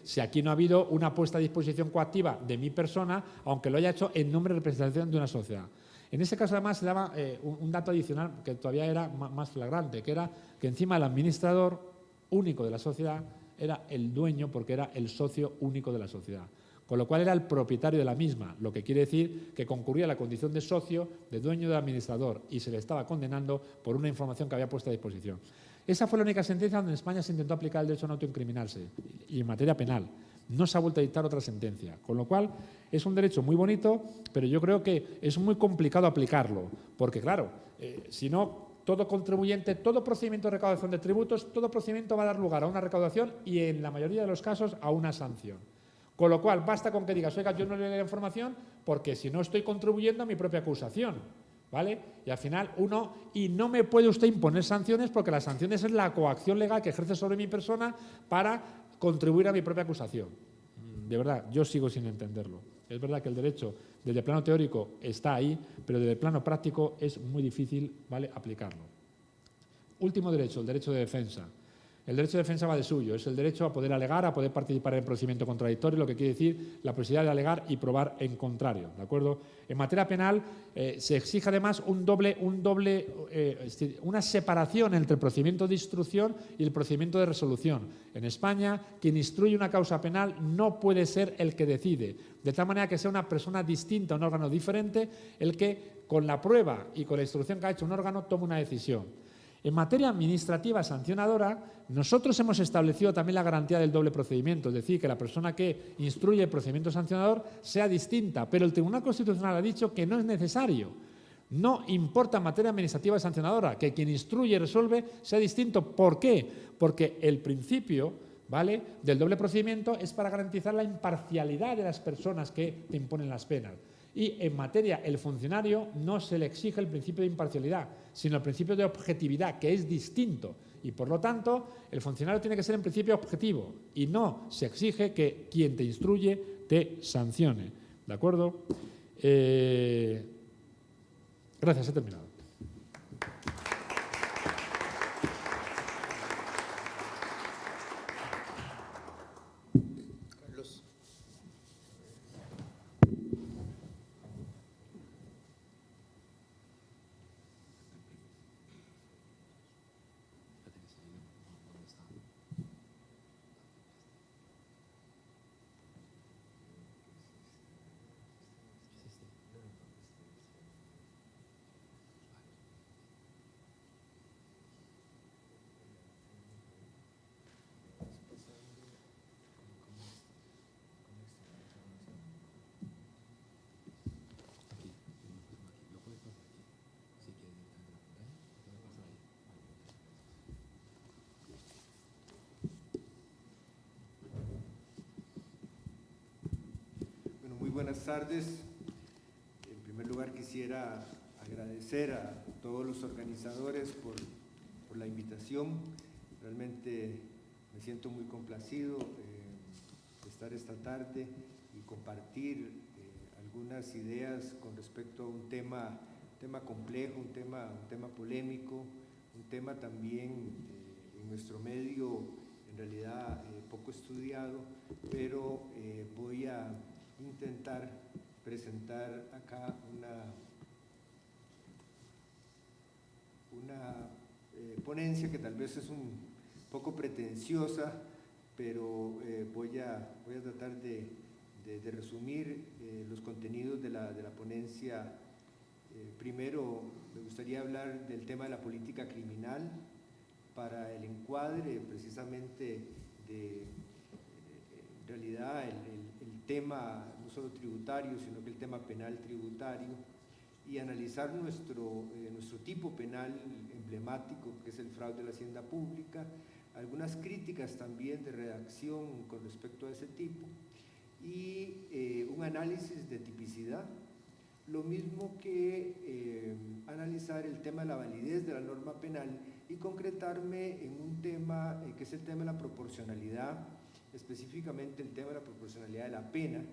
Si aquí no ha habido una puesta a disposición coactiva de mi persona, aunque lo haya hecho en nombre de representación de una sociedad. En ese caso, además, se daba un dato adicional que todavía era más flagrante, que era que encima el administrador único de la sociedad era el dueño, porque era el socio único de la sociedad, con lo cual era el propietario de la misma, lo que quiere decir que concurría a la condición de socio, de dueño del administrador, y se le estaba condenando por una información que había puesto a disposición. Esa fue la única sentencia donde en España se intentó aplicar el derecho a no autoincriminarse, y en materia penal. No se ha vuelto a dictar otra sentencia, con lo cual es un derecho muy bonito, pero yo creo que es muy complicado aplicarlo, porque claro, si no, todo contribuyente, todo procedimiento de recaudación de tributos, todo procedimiento va a dar lugar a una recaudación y en la mayoría de los casos a una sanción. Con lo cual, basta con que digas, oiga, yo no le doy la información porque si no estoy contribuyendo a mi propia acusación, ¿vale? Y al final y no me puede usted imponer sanciones porque las sanciones es la coacción legal que ejerce sobre mi persona para contribuir a mi propia acusación. De verdad, yo sigo sin entenderlo. Es verdad que el derecho desde el plano teórico está ahí, pero desde el plano práctico es muy difícil, ¿vale?, aplicarlo. Último derecho, el derecho de defensa. El derecho de defensa va de suyo, es el derecho a poder alegar, a poder participar en el procedimiento contradictorio, lo que quiere decir la posibilidad de alegar y probar en contrario, ¿de acuerdo? En materia penal se exige además una separación entre el procedimiento de instrucción y el procedimiento de resolución. En España, quien instruye una causa penal no puede ser el que decide, de tal manera que sea una persona distinta, un órgano diferente, el que con la prueba y con la instrucción que ha hecho un órgano toma una decisión. En materia administrativa sancionadora, nosotros hemos establecido también la garantía del doble procedimiento, es decir, que la persona que instruye el procedimiento sancionador sea distinta, pero el Tribunal Constitucional ha dicho que no es necesario. No importa en materia administrativa sancionadora que quien instruye y resuelve sea distinto. ¿Por qué? Porque el principio, ¿vale?, del doble procedimiento es para garantizar la imparcialidad de las personas que te imponen las penas. Y en materia, el funcionario no se le exige el principio de imparcialidad, sino el principio de objetividad, que es distinto. Y por lo tanto, el funcionario tiene que ser en principio objetivo y no se exige que quien te instruye te sancione. ¿De acuerdo? Gracias, he terminado. Buenas tardes. En primer lugar quisiera agradecer a todos los organizadores por la invitación. Realmente me siento muy complacido de estar esta tarde y compartir algunas ideas con respecto a un tema complejo, un tema polémico, un tema también en nuestro medio en realidad poco estudiado, pero voy a intentar presentar acá una ponencia que tal vez es un poco pretenciosa, pero voy a tratar de resumir los contenidos de la ponencia. Primero, me gustaría hablar del tema de la política criminal para el encuadre precisamente de, en realidad, el tema no solo tributario, sino que el tema penal tributario, y analizar nuestro tipo penal emblemático, que es el fraude a la hacienda pública, algunas críticas también de redacción con respecto a ese tipo, y un análisis de tipicidad, lo mismo que analizar el tema de la validez de la norma penal y concretarme en un tema que es el tema de la proporcionalidad, específicamente el tema de la proporcionalidad de la pena,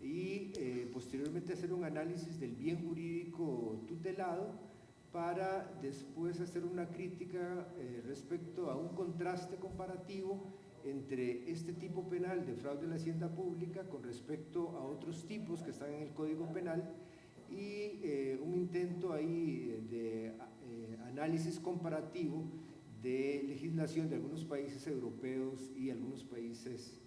y posteriormente hacer un análisis del bien jurídico tutelado para después hacer una crítica respecto a un contraste comparativo entre este tipo penal de fraude a la hacienda pública con respecto a otros tipos que están en el Código Penal, y un intento ahí de análisis comparativo de legislación de algunos países europeos y algunos países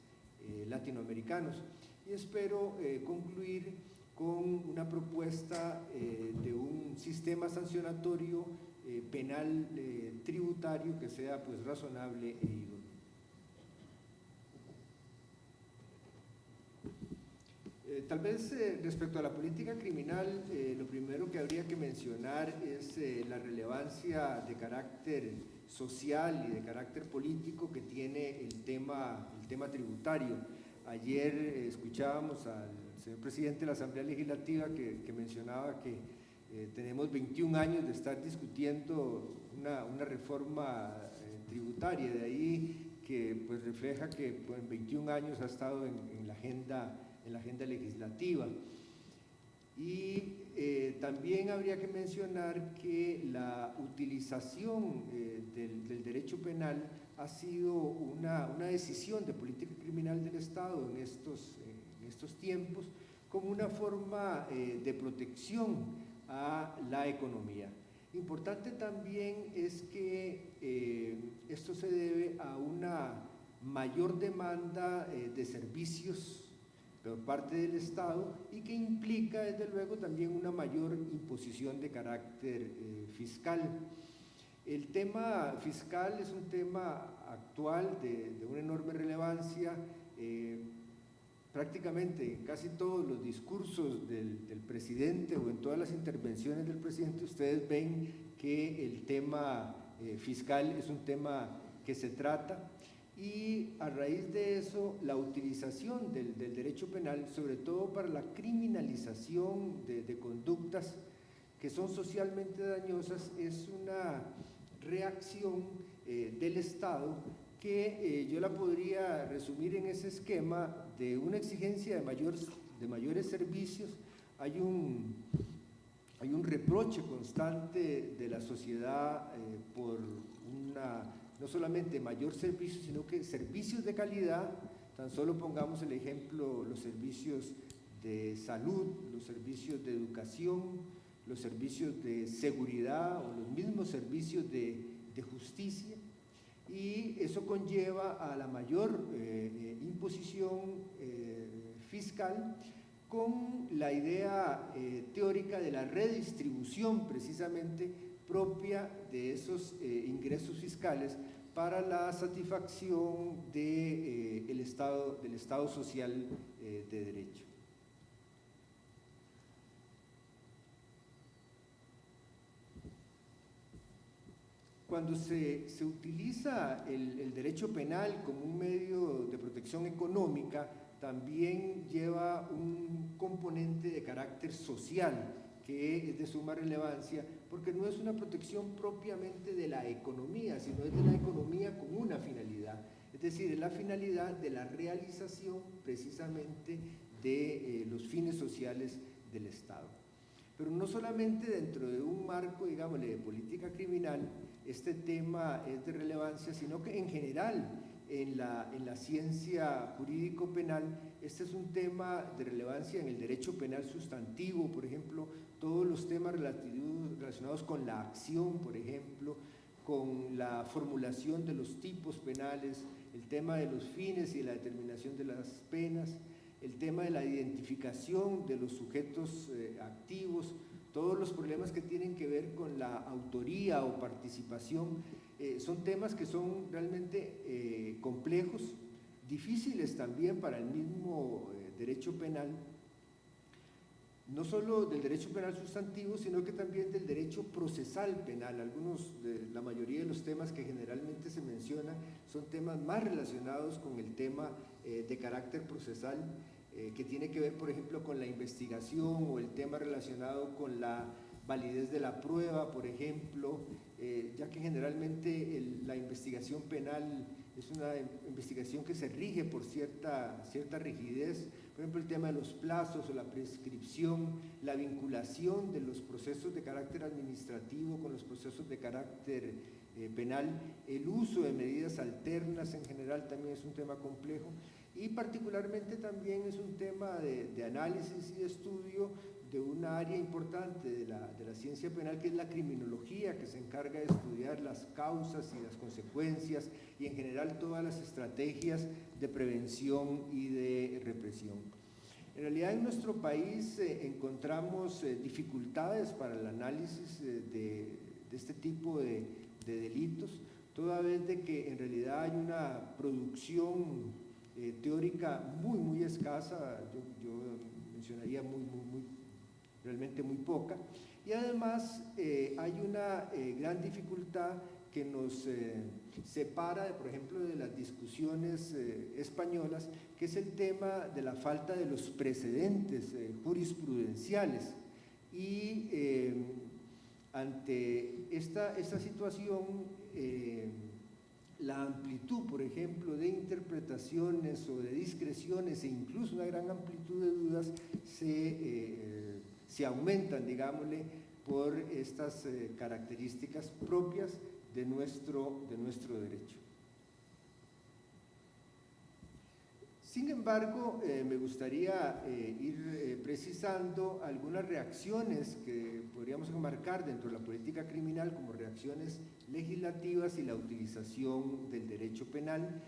latinoamericanos. Y espero concluir con una propuesta de un sistema sancionatorio penal tributario que sea pues razonable e idóneo. Tal vez respecto a la política criminal, lo primero que habría que mencionar es la relevancia de carácter social y de carácter político que tiene el tema tributario. Ayer escuchábamos al señor presidente de la Asamblea Legislativa que mencionaba que tenemos 21 años de estar discutiendo una reforma tributaria, de ahí que pues refleja que pues, en 21 años ha estado en la agenda legislativa. Y también habría que mencionar que la utilización del derecho penal ha sido una decisión de política criminal del Estado en estos tiempos como una forma de protección a la economía. Importante también es que esto se debe a una mayor demanda de servicios por parte del Estado y que implica desde luego también una mayor imposición de carácter fiscal. El tema fiscal es un tema actual de una enorme relevancia. Prácticamente en casi todos los discursos del presidente o en todas las intervenciones del presidente ustedes ven que el tema fiscal es un tema que se trata, y a raíz de eso la utilización del derecho penal, sobre todo para la criminalización de conductas que son socialmente dañosas, es una reacción del Estado que yo la podría resumir en ese esquema de una exigencia de mayores servicios. Hay un reproche constante de la sociedad por no solamente mayor servicio, sino que servicios de calidad. Tan solo pongamos el ejemplo, los servicios de salud, los servicios de educación, los servicios de seguridad o los mismos servicios de justicia, y eso conlleva a la mayor imposición fiscal, con la idea teórica de la redistribución precisamente propia de esos ingresos fiscales para la satisfacción del Estado social de derecho. Cuando se utiliza el derecho penal como un medio de protección económica, también lleva un componente de carácter social que es de suma relevancia, porque no es una protección propiamente de la economía, sino es de la economía con una finalidad, es decir, es la finalidad de la realización precisamente de los fines sociales del Estado. Pero no solamente dentro de un marco, digámosle, de política criminal, este tema es de relevancia, sino que en general en la ciencia jurídico-penal, este es un tema de relevancia en el derecho penal sustantivo, por ejemplo, todos los temas relacionados con la acción, por ejemplo, con la formulación de los tipos penales, el tema de los fines y la determinación de las penas, el tema de la identificación de los sujetos activos, todos los problemas que tienen que ver con la autoría o participación, son temas que son realmente complejos, difíciles también para el mismo derecho penal, no solo del derecho penal sustantivo, sino que también del derecho procesal penal. La mayoría de los temas que generalmente se mencionan son temas más relacionados con el tema de carácter procesal, que tiene que ver, por ejemplo, con la investigación o el tema relacionado con la validez de la prueba, por ejemplo, ya que generalmente la investigación penal es una investigación que se rige por cierta rigidez. Por ejemplo, el tema de los plazos o la prescripción, la vinculación de los procesos de carácter administrativo con los procesos de carácter penal, el uso de medidas alternas en general también es un tema complejo, y particularmente también es un tema de análisis y de estudio de una área importante de la ciencia penal, que es la criminología, que se encarga de estudiar las causas y las consecuencias y en general todas las estrategias de prevención y de represión. En realidad en nuestro país encontramos dificultades para el análisis de este tipo de delitos, toda vez de que en realidad hay una producción teórica muy escasa, yo mencionaría realmente muy poca, y además hay una gran dificultad que nos separa, por ejemplo, de las discusiones españolas, que es el tema de la falta de los precedentes jurisprudenciales. Y ante esta situación, la amplitud, por ejemplo, de interpretaciones o de discreciones e incluso una gran amplitud de dudas se aumentan, digámosle, por estas características propias de nuestro derecho. Sin embargo, me gustaría ir precisando algunas reacciones que podríamos enmarcar dentro de la política criminal como reacciones legislativas y la utilización del derecho penal.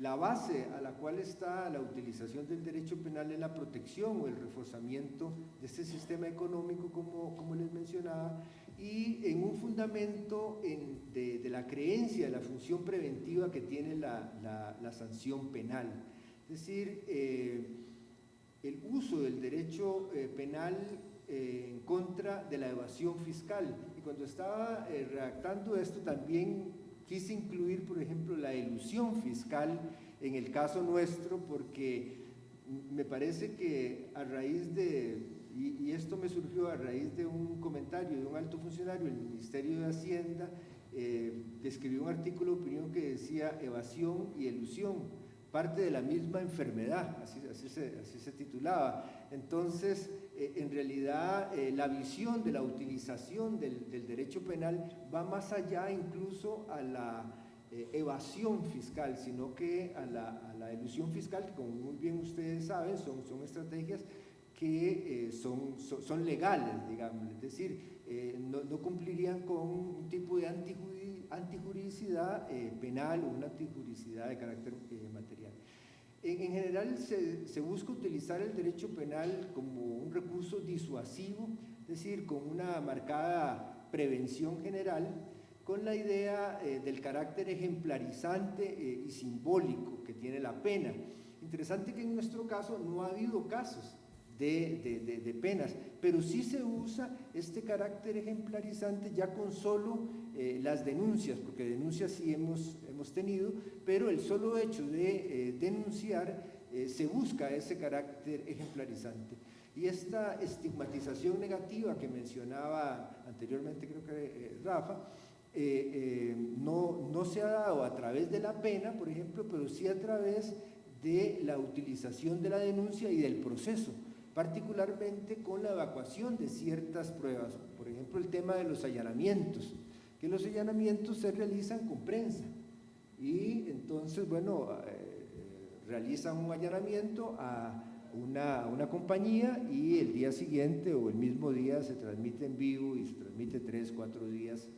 La base a la cual está la utilización del derecho penal es la protección o el reforzamiento de este sistema económico, como les mencionaba, y en un fundamento de la creencia de la función preventiva que tiene la sanción penal. Es decir, el uso del derecho penal en contra de la evasión fiscal. Y cuando estaba redactando esto también quise incluir, por ejemplo, la elusión fiscal en el caso nuestro, porque me parece que a raíz de, y esto me surgió a raíz de un comentario de un alto funcionario del Ministerio de Hacienda, que escribió un artículo de opinión que decía evasión y elusión, parte de la misma enfermedad, así se titulaba. Entonces, en realidad, la visión de la utilización del derecho penal va más allá incluso a la evasión fiscal, sino que a la elusión fiscal, que como muy bien ustedes saben, son estrategias que son legales, digamos, es decir, no cumplirían con un tipo de antijuridicidad penal o una antijuridicidad de carácter material. En general se busca utilizar el derecho penal como un recurso disuasivo, es decir, con una marcada prevención general, con la idea del carácter ejemplarizante y simbólico que tiene la pena. Interesante que en nuestro caso no ha habido casos de penas, pero sí se usa este carácter ejemplarizante ya con solo las denuncias, porque denuncias sí hemos tenido, pero el solo hecho de denunciar se busca ese carácter ejemplarizante. Y esta estigmatización negativa que mencionaba anteriormente, creo que Rafa, no se ha dado a través de la pena, por ejemplo, pero sí a través de la utilización de la denuncia y del proceso, particularmente con la evacuación de ciertas pruebas. Por ejemplo, el tema de los allanamientos, que los allanamientos se realizan con prensa. y entonces, bueno, realizan un allanamiento a una compañía y el día siguiente o el mismo día se transmite en vivo y se transmite 3, 4 días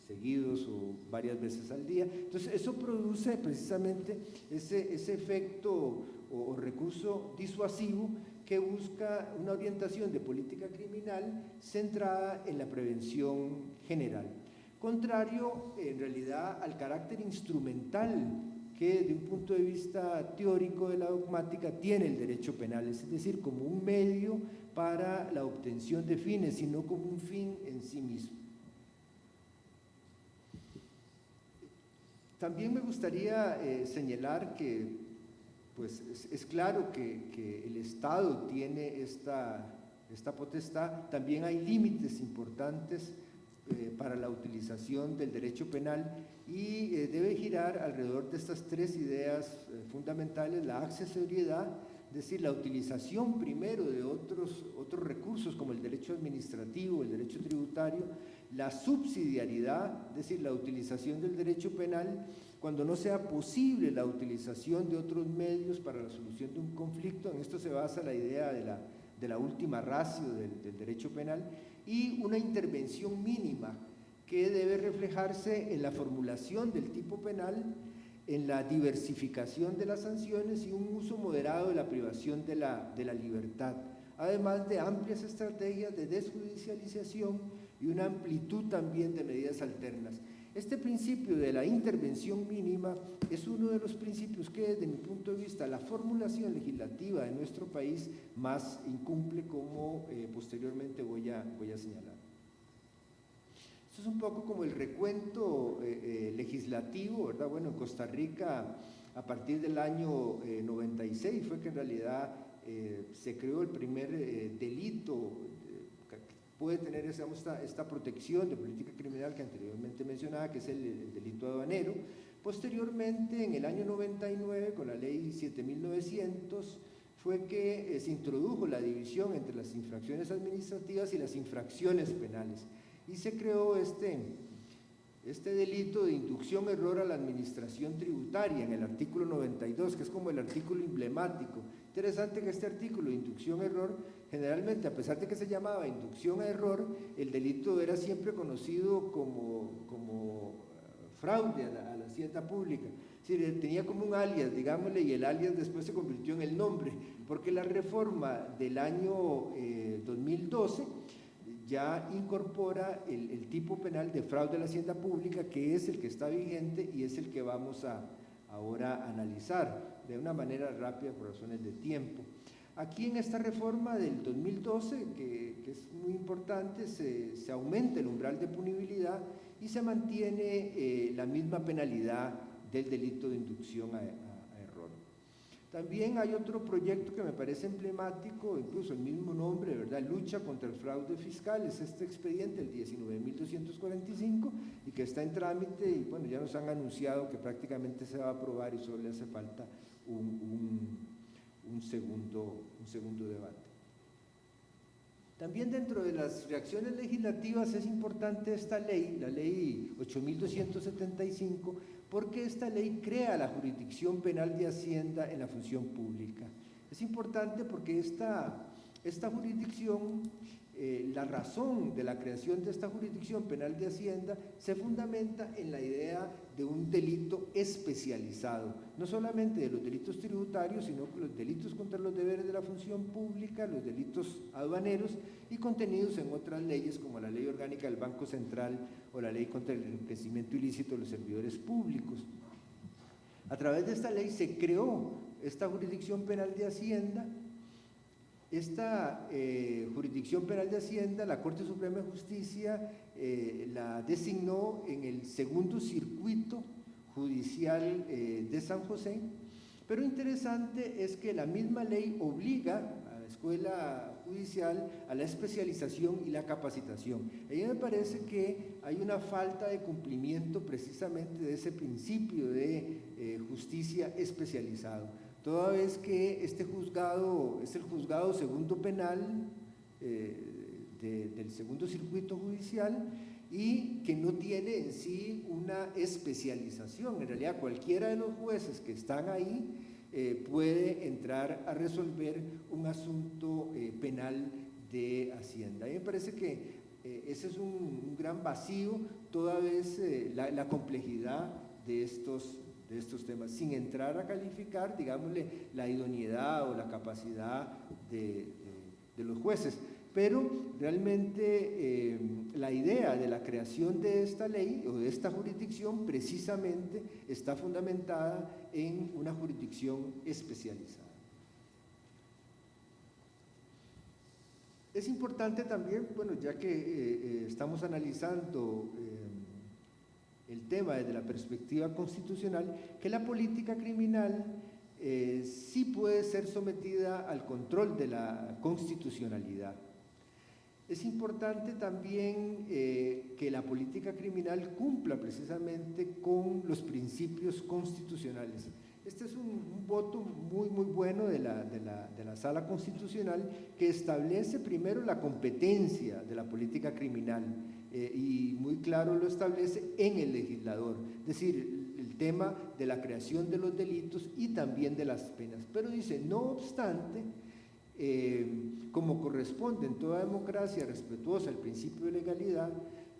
seguidos o varias veces al día. Entonces eso produce precisamente ese efecto o recurso disuasivo que busca una orientación de política criminal centrada en la prevención general, contrario en realidad al carácter instrumental que de un punto de vista teórico de la dogmática tiene el derecho penal, es decir, como un medio para la obtención de fines, sino como un fin en sí mismo. También me gustaría señalar que pues, es claro que el Estado tiene esta potestad, también hay límites importantes para la utilización del derecho penal y debe girar alrededor de estas 3 ideas fundamentales: la accesibilidad, es decir, la utilización primero de otros recursos como el derecho administrativo, el derecho tributario; la subsidiariedad, es decir, la utilización del derecho penal cuando no sea posible la utilización de otros medios para la solución de un conflicto. En esto se basa la idea de la última ratio del derecho penal; y una intervención mínima que debe reflejarse en la formulación del tipo penal, en la diversificación de las sanciones y un uso moderado de la privación de la libertad, además de amplias estrategias de desjudicialización y una amplitud también de medidas alternas. Este principio de la intervención mínima es uno de los principios que, desde mi punto de vista, la formulación legislativa de nuestro país más incumple, como posteriormente voy a señalar. Esto es un poco como el recuento legislativo, ¿verdad? Bueno, en Costa Rica, a partir del año 96 fue que en realidad se creó el primer delito puede tener esta protección de política criminal que anteriormente mencionaba, que es el delito aduanero. Posteriormente, en el año 99, con la ley 7900, fue que se introdujo la división entre las infracciones administrativas y las infracciones penales, y se creó este delito de inducción error a la administración tributaria en el artículo 92, que es como el artículo emblemático. Interesante que este artículo de inducción error, generalmente, a pesar de que se llamaba inducción a error, el delito era siempre conocido como fraude a la hacienda pública. Es decir, tenía como un alias, digámosle, y el alias después se convirtió en el nombre, porque la reforma del año 2012 ya incorpora el tipo penal de fraude a la hacienda pública, que es el que está vigente y es el que vamos ahora a analizar de una manera rápida por razones de tiempo. Aquí en esta reforma del 2012, que es muy importante, se aumenta el umbral de punibilidad y se mantiene la misma penalidad del delito de inducción a error. También hay otro proyecto que me parece emblemático, incluso el mismo nombre, ¿verdad? Lucha contra el fraude fiscal, es este expediente, el 19.245, y que está en trámite, y bueno, ya nos han anunciado que prácticamente se va a aprobar y solo le hace falta un segundo debate. También dentro de las reacciones legislativas es importante esta ley, la ley 8.275, porque esta ley crea la jurisdicción penal de Hacienda en la función pública. Es importante porque esta jurisdicción, la razón de la creación de esta jurisdicción penal de Hacienda se fundamenta en la idea de un delito especializado, no solamente de los delitos tributarios, sino los delitos contra los deberes de la función pública, los delitos aduaneros y contenidos en otras leyes como la Ley Orgánica del Banco Central o la Ley contra el enriquecimiento ilícito de los servidores públicos. A través de esta ley se creó esta jurisdicción penal de Hacienda. Esta jurisdicción penal de Hacienda, la Corte Suprema de Justicia la designó en el segundo circuito judicial de San José, pero interesante es que la misma ley obliga a la escuela judicial a la especialización y la capacitación. A mí me parece que hay una falta de cumplimiento precisamente de ese principio de justicia especializado, toda vez que este juzgado es el juzgado segundo penal del segundo circuito judicial y que no tiene en sí una especialización. En realidad, cualquiera de los jueces que están ahí puede entrar a resolver un asunto penal de Hacienda. A mí me parece que ese es un gran vacío, toda vez la complejidad de estos temas, sin entrar a calificar, digámosle, la idoneidad o la capacidad de los jueces. Pero realmente la idea de la creación de esta ley o de esta jurisdicción precisamente está fundamentada en una jurisdicción especializada. Es importante también, bueno, ya que estamos analizando el tema desde la perspectiva constitucional, que la política criminal sí puede ser sometida al control de la constitucionalidad. Es importante también que la política criminal cumpla precisamente con los principios constitucionales. Este es un voto muy bueno de la Sala Constitucional, que establece primero la competencia de la política criminal y muy claro lo establece en el legislador, es decir, el tema de la creación de los delitos y también de las penas. Pero dice, no obstante, como corresponde en toda democracia respetuosa al principio de legalidad,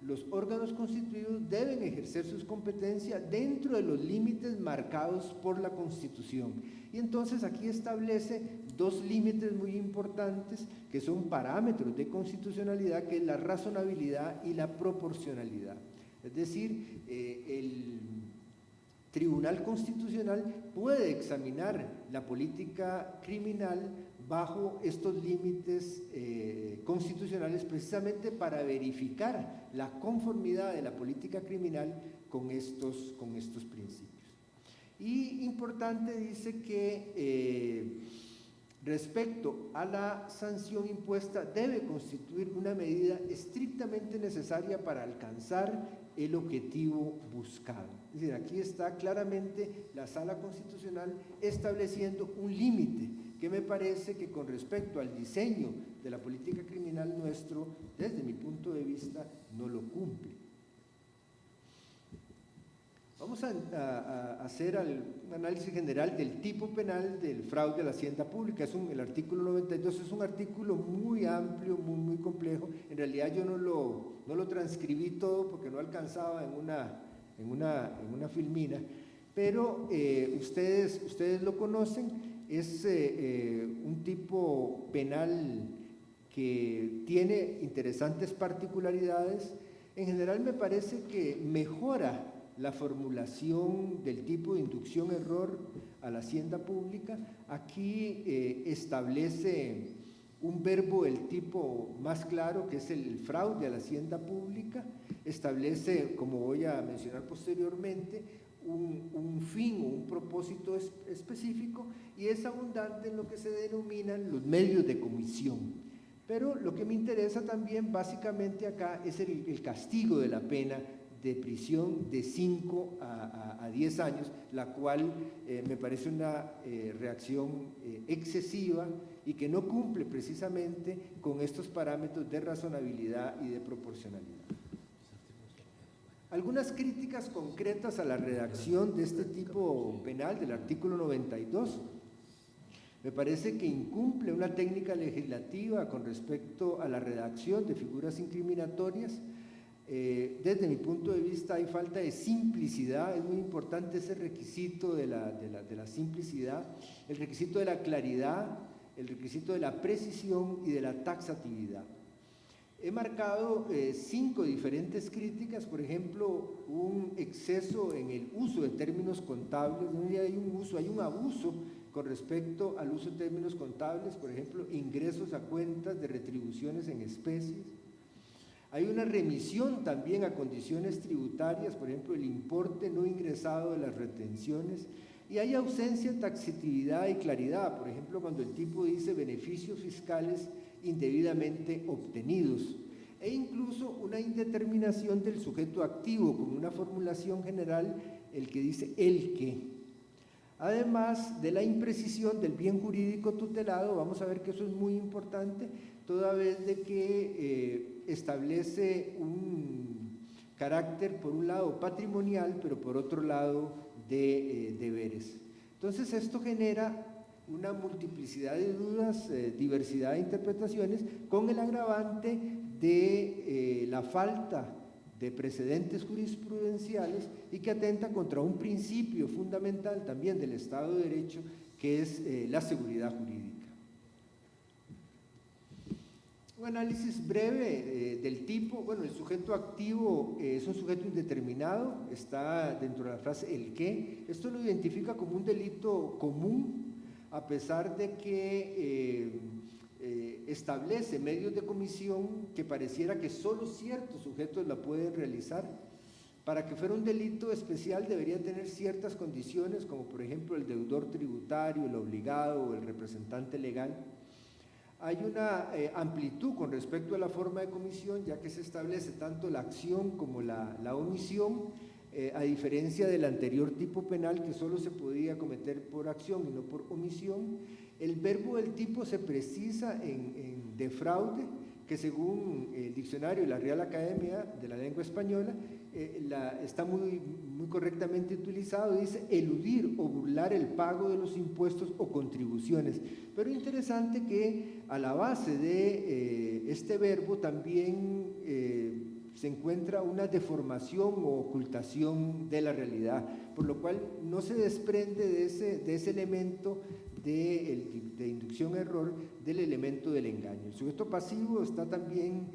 los órganos constituidos deben ejercer sus competencias dentro de los límites marcados por la Constitución. Y entonces aquí establece dos límites muy importantes que son parámetros de constitucionalidad, que es la razonabilidad y la proporcionalidad. Es decir, el Tribunal Constitucional puede examinar la política criminal bajo estos límites constitucionales precisamente para verificar la conformidad de la política criminal con estos principios. Y importante dice que respecto a la sanción impuesta debe constituir una medida estrictamente necesaria para alcanzar el objetivo buscado. Es decir, aquí está claramente la Sala Constitucional estableciendo un límite que me parece que con respecto al diseño de la política criminal nuestro, desde mi punto de vista, no lo cumple. Vamos a hacer un análisis general del tipo penal del fraude a la hacienda pública. El artículo 92 es un artículo muy amplio, muy complejo. En realidad yo no lo transcribí todo porque no alcanzaba en una filmina, pero ustedes lo conocen. Es un tipo penal que tiene interesantes particularidades. En general me parece que mejora la formulación del tipo de inducción-error a la hacienda pública. Aquí establece un verbo del tipo más claro, que es el fraude a la hacienda pública. Establece, como voy a mencionar posteriormente, un fin o un propósito específico, y es abundante en lo que se denominan los medios de comisión. Pero lo que me interesa también básicamente acá es el castigo de la pena de prisión de 5 a 10 años, la cual me parece una reacción excesiva y que no cumple precisamente con estos parámetros de razonabilidad y de proporcionalidad. Algunas críticas concretas a la redacción de este tipo penal del artículo 92. Me parece que incumple una técnica legislativa con respecto a la redacción de figuras incriminatorias. Desde mi punto de vista hay falta de simplicidad. Es muy importante ese requisito de la simplicidad, el requisito de la claridad, el requisito de la precisión y de la taxatividad. He marcado 5 diferentes críticas. Por ejemplo, un exceso en el uso de términos contables. Hay un abuso con respecto al uso de términos contables, por ejemplo, ingresos a cuentas de retribuciones en especies. Hay una remisión también a condiciones tributarias, por ejemplo, el importe no ingresado de las retenciones, y hay ausencia de taxatividad y claridad, por ejemplo, cuando el tipo dice beneficios fiscales indebidamente obtenidos, e incluso una indeterminación del sujeto activo con una formulación general, el que dice el que. Además de la imprecisión del bien jurídico tutelado, vamos a ver que eso es muy importante, toda vez de que establece un carácter, por un lado, patrimonial, pero por otro lado, de deberes. Entonces, esto genera una multiplicidad de dudas, diversidad de interpretaciones, con el agravante de la falta de precedentes jurisprudenciales y que atenta contra un principio fundamental también del Estado de Derecho, que es la seguridad jurídica. Un análisis breve del tipo, bueno, el sujeto activo es un sujeto indeterminado, está dentro de la frase el qué. Esto lo identifica como un delito común, a pesar de que establece medios de comisión que pareciera que solo ciertos sujetos la pueden realizar. Para que fuera un delito especial debería tener ciertas condiciones, como por ejemplo el deudor tributario, el obligado o el representante legal. Hay una amplitud con respecto a la forma de comisión, ya que se establece tanto la acción como la omisión, a diferencia del anterior tipo penal que solo se podía cometer por acción y no por omisión. El verbo del tipo se precisa en defraude, que según el diccionario de la Real Academia de la Lengua Española está muy correctamente utilizado, dice eludir o burlar el pago de los impuestos o contribuciones. Pero interesante que a la base de este verbo también se encuentra una deformación o ocultación de la realidad, por lo cual no se desprende de ese elemento de inducción a error del elemento del engaño. El sujeto pasivo está también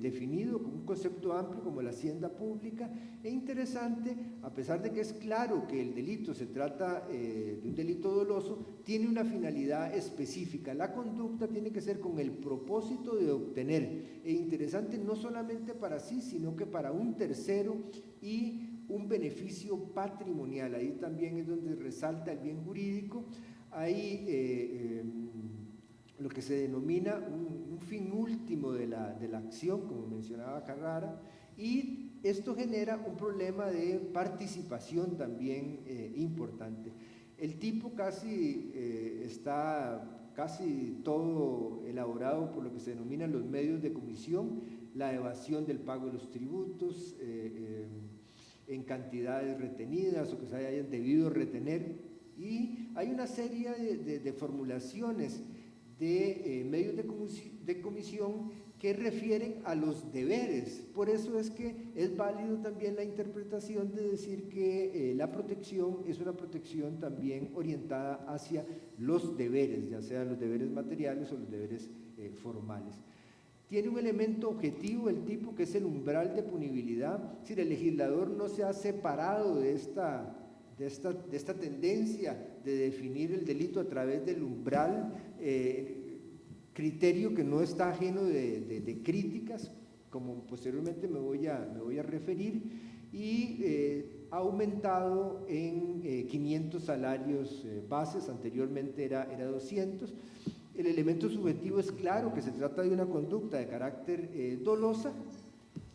definido como un concepto amplio como la hacienda pública, e interesante, a pesar de que es claro que el delito se trata de un delito doloso, tiene una finalidad específica. La conducta tiene que ser con el propósito de obtener, e interesante no solamente para sí, sino que para un tercero y un beneficio patrimonial. Ahí también es donde resalta el bien jurídico. Hay lo que se denomina un fin último de la acción, como mencionaba Carrara, y esto genera un problema de participación también importante. El tipo está casi todo elaborado por lo que se denominan los medios de comisión, la evasión del pago de los tributos en cantidades retenidas o que se hayan debido retener, y hay una serie de formulaciones de medios de comisión que refieren a los deberes. Por eso es que es válido también la interpretación de decir que la protección es una protección también orientada hacia los deberes, ya sean los deberes materiales o los deberes formales. Tiene un elemento objetivo el tipo que es el umbral de punibilidad. Es decir, el legislador no se ha separado de esta tendencia de definir el delito a través del umbral, criterio que no está ajeno de críticas, como posteriormente me voy a referir, y ha aumentado en 500 salarios bases, anteriormente era 200. El elemento subjetivo es claro que se trata de una conducta de carácter dolosa,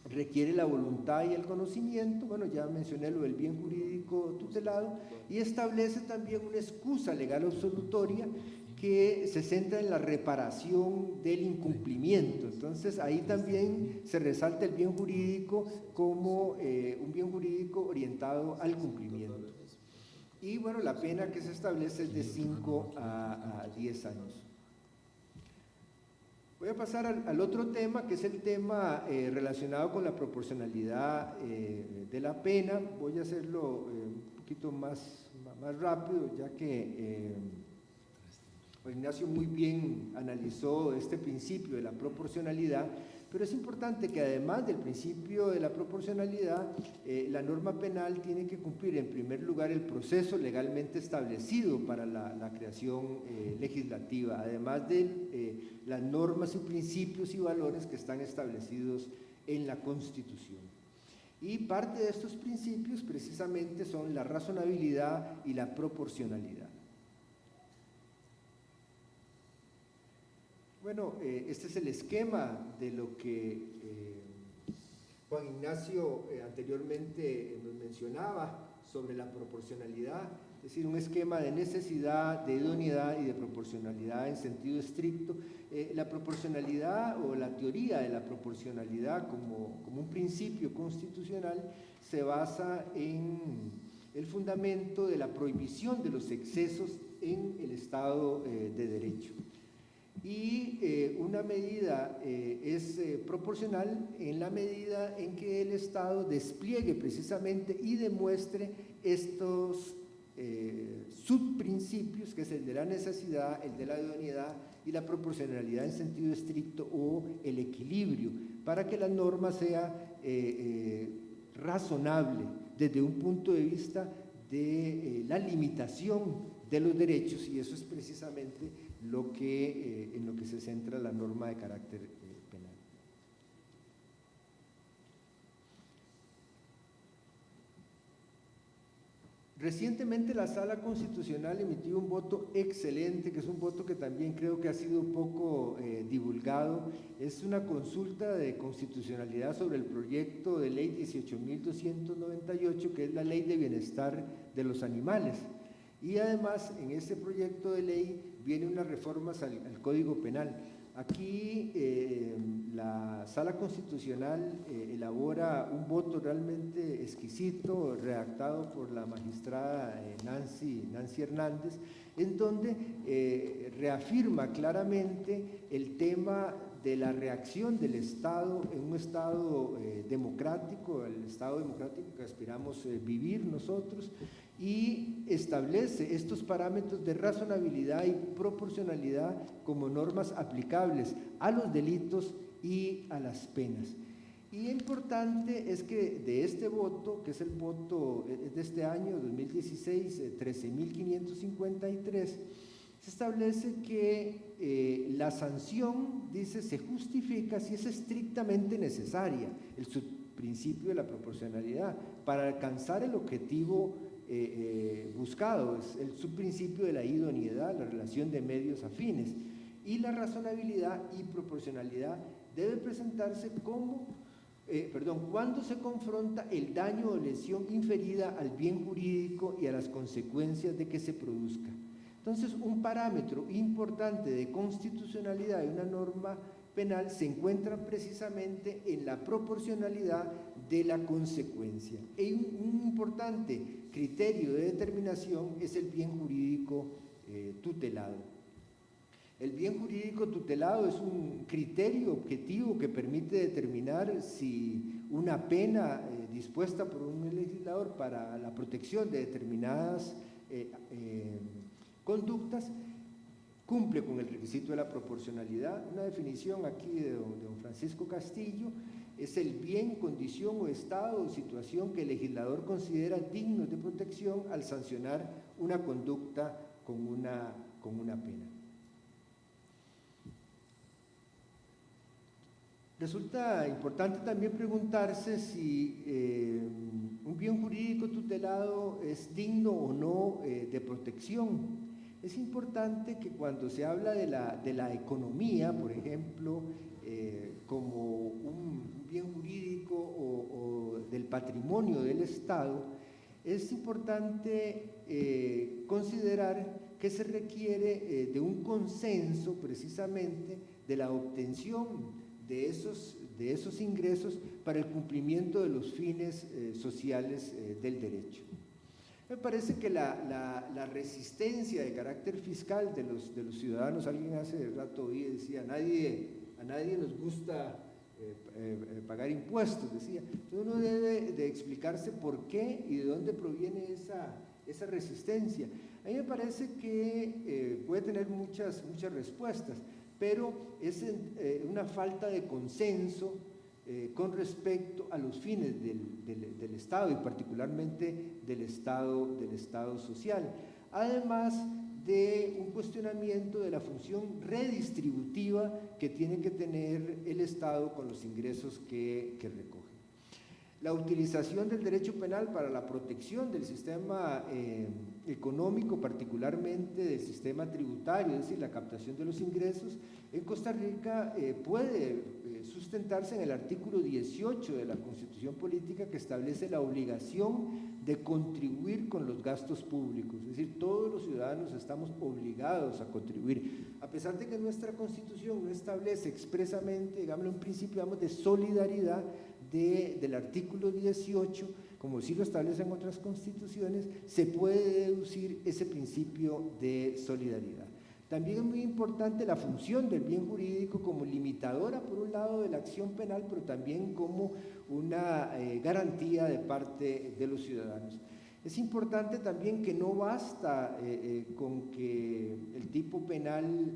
requiere la voluntad y el conocimiento, bueno, ya mencioné lo del bien jurídico tutelado, y establece también una excusa legal absolutoria que se centra en la reparación del incumplimiento. Entonces ahí también se resalta el bien jurídico como un bien jurídico orientado al cumplimiento. Y bueno, la pena que se establece es de 5 a 10 años. Voy a pasar al otro tema, que es el tema relacionado con la proporcionalidad de la pena. Voy a hacerlo un poquito más rápido, ya que Ignacio muy bien analizó este principio de la proporcionalidad, pero es importante que además del principio de la proporcionalidad, la norma penal tiene que cumplir en primer lugar el proceso legalmente establecido para la creación legislativa, además de las normas y principios y valores que están establecidos en la Constitución. Y parte de estos principios precisamente son la razonabilidad y la proporcionalidad. Bueno, este es el esquema de lo que Juan Ignacio anteriormente nos mencionaba sobre la proporcionalidad. es decir, un esquema de necesidad, de idoneidad y de proporcionalidad en sentido estricto. La proporcionalidad o la teoría de la proporcionalidad como un principio constitucional se basa en el fundamento de la prohibición de los excesos en el Estado de Derecho. Y una medida es proporcional en la medida en que el Estado despliegue precisamente y demuestre estos subprincipios, que es el de la necesidad, el de la idoneidad y la proporcionalidad en sentido estricto o el equilibrio, para que la norma sea razonable desde un punto de vista de la limitación de los derechos, y eso es precisamente en lo que se centra la norma de carácter penal. Recientemente la Sala Constitucional emitió un voto excelente, que es un voto que también creo que ha sido poco divulgado. Es una consulta de constitucionalidad sobre el proyecto de ley 18.298, que es la Ley de Bienestar de los Animales. Y además en ese proyecto de ley vienen unas reformas al Código Penal. Aquí la Sala Constitucional elabora un voto realmente exquisito, redactado por la magistrada Nancy Hernández, en donde reafirma claramente el tema de la reacción del Estado en un Estado democrático, el Estado democrático que aspiramos vivir nosotros, y establece estos parámetros de razonabilidad y proporcionalidad como normas aplicables a los delitos y a las penas. Y importante es que de este voto, que es el voto de este año, 2016, 13.553, se establece que la sanción, dice, se justifica si es estrictamente necesaria, el subprincipio de la proporcionalidad, para alcanzar el objetivo buscado, es el subprincipio de la idoneidad, la relación de medios afines, y la razonabilidad y proporcionalidad debe presentarse cuando se confronta el daño o lesión inferida al bien jurídico y a las consecuencias de que se produzca. Entonces, un parámetro importante de constitucionalidad de una norma penal se encuentra precisamente en la proporcionalidad de la consecuencia. Y un importante criterio de determinación es el bien jurídico tutelado. El bien jurídico tutelado es un criterio objetivo que permite determinar si una pena dispuesta por un legislador para la protección de determinadas conductas cumple con el requisito de la proporcionalidad. Una definición aquí de don Francisco Castillo: es el bien, condición o estado o situación que el legislador considera dignos de protección al sancionar una conducta con una pena. Resulta importante también preguntarse si un bien jurídico tutelado es digno o no de protección. Es importante que cuando se habla de la economía, por ejemplo, como un bien jurídico o del patrimonio del Estado, es importante considerar que se requiere de un consenso precisamente de la obtención de esos ingresos para el cumplimiento de los fines sociales del derecho. Me parece que la resistencia de carácter fiscal de los ciudadanos, alguien hace rato oí, decía, a nadie nos gusta pagar impuestos, decía. Entonces uno debe de explicarse por qué y de dónde proviene esa resistencia. A mí me parece que puede tener muchas respuestas, pero es una falta de consenso con respecto a los fines del Estado y particularmente del Estado social, además de un cuestionamiento de la función redistributiva que tiene que tener el Estado con los ingresos que recoge. La utilización del derecho penal para la protección del sistema económico, particularmente del sistema tributario, es decir, la captación de los ingresos, en Costa Rica puede sustentarse en el artículo 18 de la Constitución Política, que establece la obligación de contribuir con los gastos públicos, es decir, todos los ciudadanos estamos obligados a contribuir, a pesar de que nuestra Constitución no establece expresamente, digamos, un principio, digamos, de solidaridad del artículo 18, como sí lo establecen otras constituciones, se puede deducir ese principio de solidaridad. También es muy importante la función del bien jurídico como limitadora, por un lado, de la acción penal, pero también como una garantía de parte de los ciudadanos. Es importante también que no basta con que el tipo penal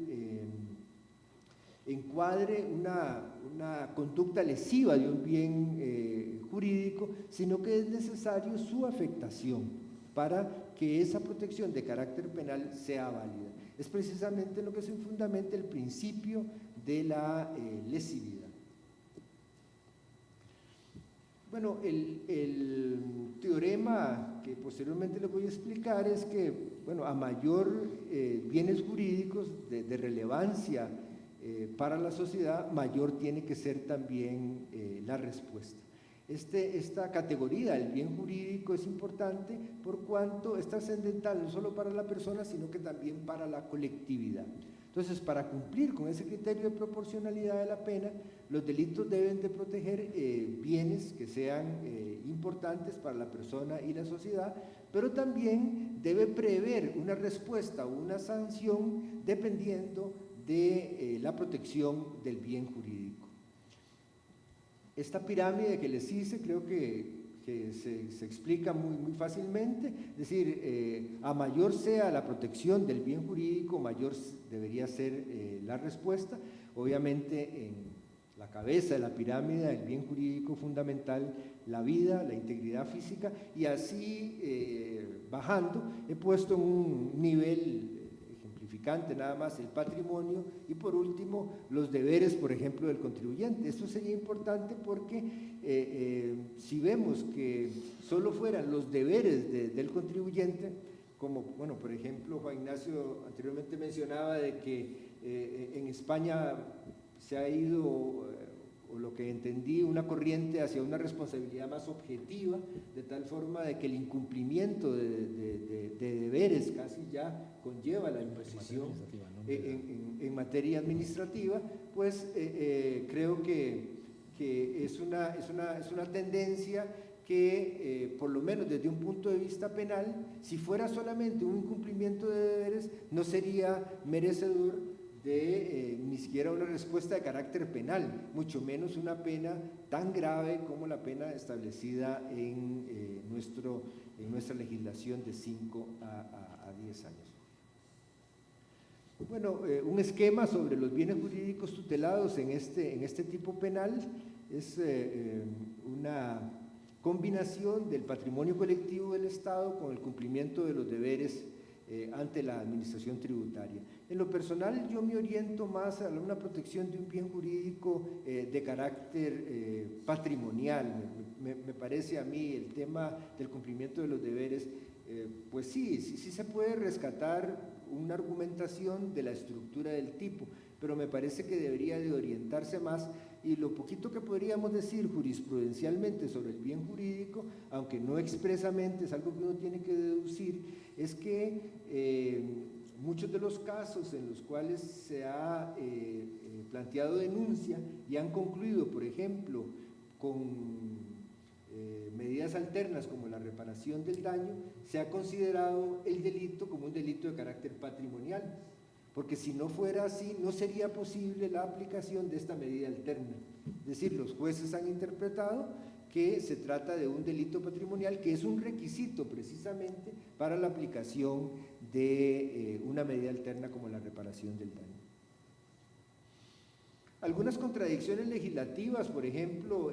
encuadre una conducta lesiva de un bien jurídico, sino que es necesario su afectación para que esa protección de carácter penal sea válida. Es precisamente lo que se fundamenta el principio de la lesividad. Bueno, el teorema que posteriormente les voy a explicar es que, bueno, a mayor bienes jurídicos de relevancia para la sociedad, mayor tiene que ser también la respuesta. Esta categoría del bien jurídico es importante por cuanto es trascendental no solo para la persona, sino que también para la colectividad. Entonces, para cumplir con ese criterio de proporcionalidad de la pena, los delitos deben de proteger bienes que sean importantes para la persona y la sociedad, pero también debe prever una respuesta o una sanción dependiendo de la protección del bien jurídico. Esta pirámide que les hice creo que se explica muy fácilmente, es decir, a mayor sea la protección del bien jurídico, mayor debería ser la respuesta. Obviamente en la cabeza de la pirámide, el bien jurídico fundamental, la vida, la integridad física, y así bajando he puesto en un nivel nada más el patrimonio y por último los deberes, por ejemplo, del contribuyente. Esto sería importante porque si vemos que solo fueran los deberes del contribuyente, como, bueno, por ejemplo, Juan Ignacio anteriormente mencionaba de que en España se ha ido, o lo que entendí, una corriente hacia una responsabilidad más objetiva, de tal forma de que el incumplimiento de deberes casi ya conlleva la imposición en materia administrativa, pues creo que es una tendencia que, por lo menos desde un punto de vista penal, si fuera solamente un incumplimiento de deberes, no sería merecedor de ni siquiera una respuesta de carácter penal, mucho menos una pena tan grave como la pena establecida en nuestra legislación de 5 a 10 años. Bueno, un esquema sobre los bienes jurídicos tutelados en este tipo penal es una combinación del patrimonio colectivo del Estado con el cumplimiento de los deberes ante la administración tributaria. En lo personal, yo me oriento más a una protección de un bien jurídico de carácter patrimonial. Me parece a mí el tema del cumplimiento de los deberes, pues sí se puede rescatar una argumentación de la estructura del tipo, pero me parece que debería de orientarse más, y lo poquito que podríamos decir jurisprudencialmente sobre el bien jurídico, aunque no expresamente, es algo que uno tiene que deducir, es que muchos de los casos en los cuales se ha planteado denuncia y han concluido, por ejemplo, con medidas alternas como la reparación del daño, se ha considerado el delito como un delito de carácter patrimonial, porque si no fuera así, no sería posible la aplicación de esta medida alterna. Es decir, los jueces han interpretado que se trata de un delito patrimonial, que es un requisito precisamente para la aplicación de una medida alterna como la reparación del daño. Algunas contradicciones legislativas, por ejemplo,